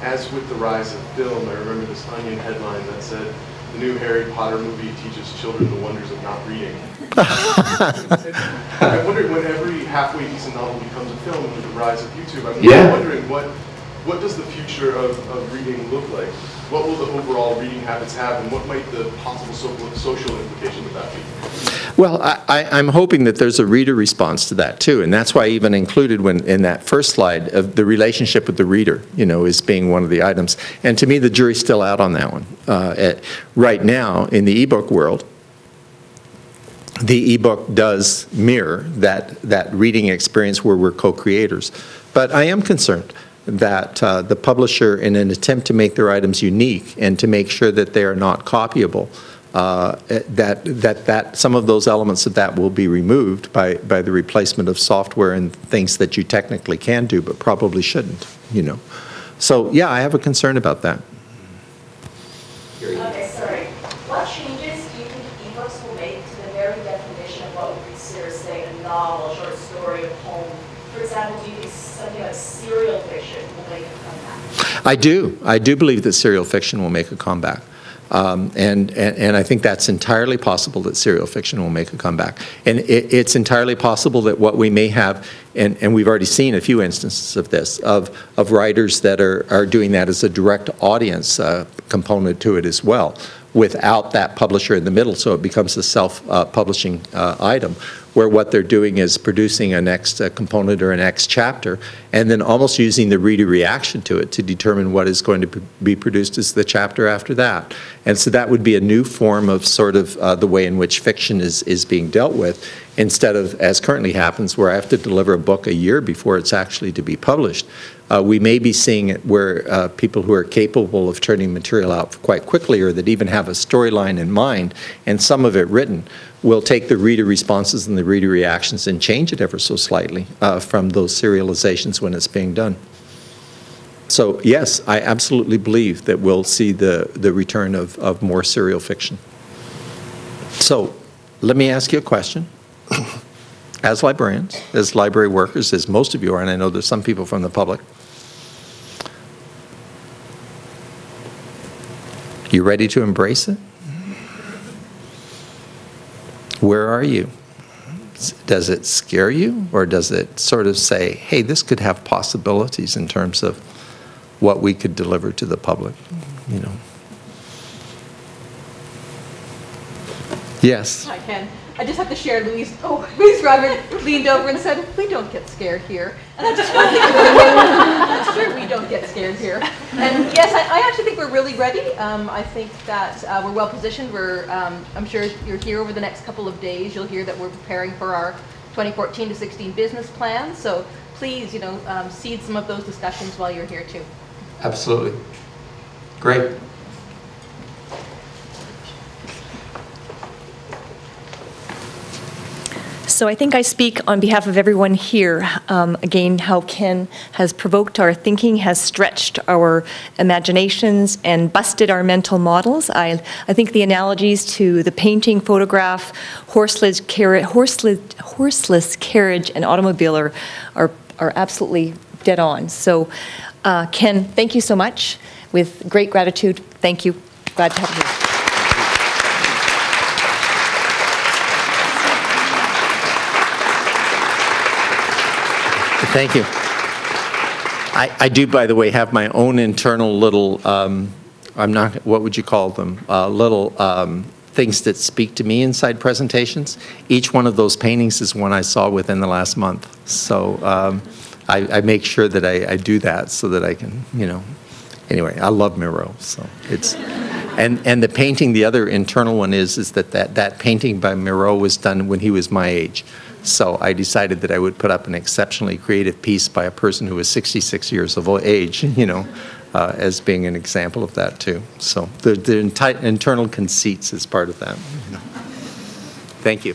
as with the rise of film, I remember this Onion headline that said, "The new Harry Potter movie teaches children the wonders of not reading." I'm wondering when every halfway decent novel becomes a film with the rise of YouTube, I'm wondering what what does the future of reading look like? What will the overall reading habits have, and what might the possible social implications of that be? Well, I'm hoping that there's a reader response to that too, and that's why I even included in that first slide of the relationship with the reader, as being one of the items. And to me, the jury's still out on that one. Right now, in the ebook world, the ebook does mirror that reading experience where we're co-creators. But I am concerned that the publisher, in an attempt to make their items unique and to make sure that they are not copyable, that some of those elements of that will be removed by the replacement of software and things that you technically can do but probably shouldn't, So yeah, I have a concern about that. Okay, sorry. What changes do you think ebooks will make to the very definition of what we consider, say, a novel, a short story, a poem? For example, do you think something like serial fiction will make a comeback? I do. I do believe that serial fiction will make a comeback. And I think that's entirely possible that serial fiction will make a comeback. And it's entirely possible that what we may have, and we've already seen a few instances of this, of writers that are doing that as a direct audience component to it as well, without that publisher in the middle, so it becomes a self-publishing item, where what they're doing is producing a next component or a next chapter, and then almost using the reader reaction to it to determine what is going to be produced as the chapter after that. And so that would be a new form of sort of the way in which fiction is being dealt with, instead of, as currently happens, where I have to deliver a book a year before it's actually to be published. We may be seeing it where people who are capable of turning material out quite quickly, or that even have a storyline in mind and some of it written, will take the reader responses and the reader reactions and change it ever so slightly from those serializations when it's being done. So yes, I absolutely believe that we'll see the return of more serial fiction. So let me ask you a question. As librarians, as library workers, as most of you are, and I know there's some people from the public, you ready to embrace it? Where are you? Does it scare you, or does it sort of say, hey, this could have possibilities in terms of what we could deliver to the public, Yes. I can. I just have to share Louise. Oh, Louise Robert leaned over and said, "We don't get scared here." And I just don't think I'm sure we don't get scared here. And yes, I actually think we're really ready. I think that we're well positioned. I'm sure you're here over the next couple of days. You'll hear that we're preparing for our 2014 to 16 business plan. So please, seed some of those discussions while you're here too. Absolutely. Great. So I think I speak on behalf of everyone here, again, how Ken has provoked our thinking, has stretched our imaginations, and busted our mental models. I think the analogies to the painting, photograph, horseless carriage, and automobile are absolutely dead on. So Ken, thank you so much. With great gratitude, thank you. Glad to have you. Thank you. I do, by the way, have my own internal little, what would you call them? Little things that speak to me inside presentations. Each one of those paintings is one I saw within the last month. So I make sure that I do that so that I can, anyway, I love Miro. So it's, and the painting, the other internal one is that painting by Miro was done when he was my age. So I decided that I would put up an exceptionally creative piece by a person who was 66 years of age, as being an example of that too. So the internal conceits is part of that. Thank you.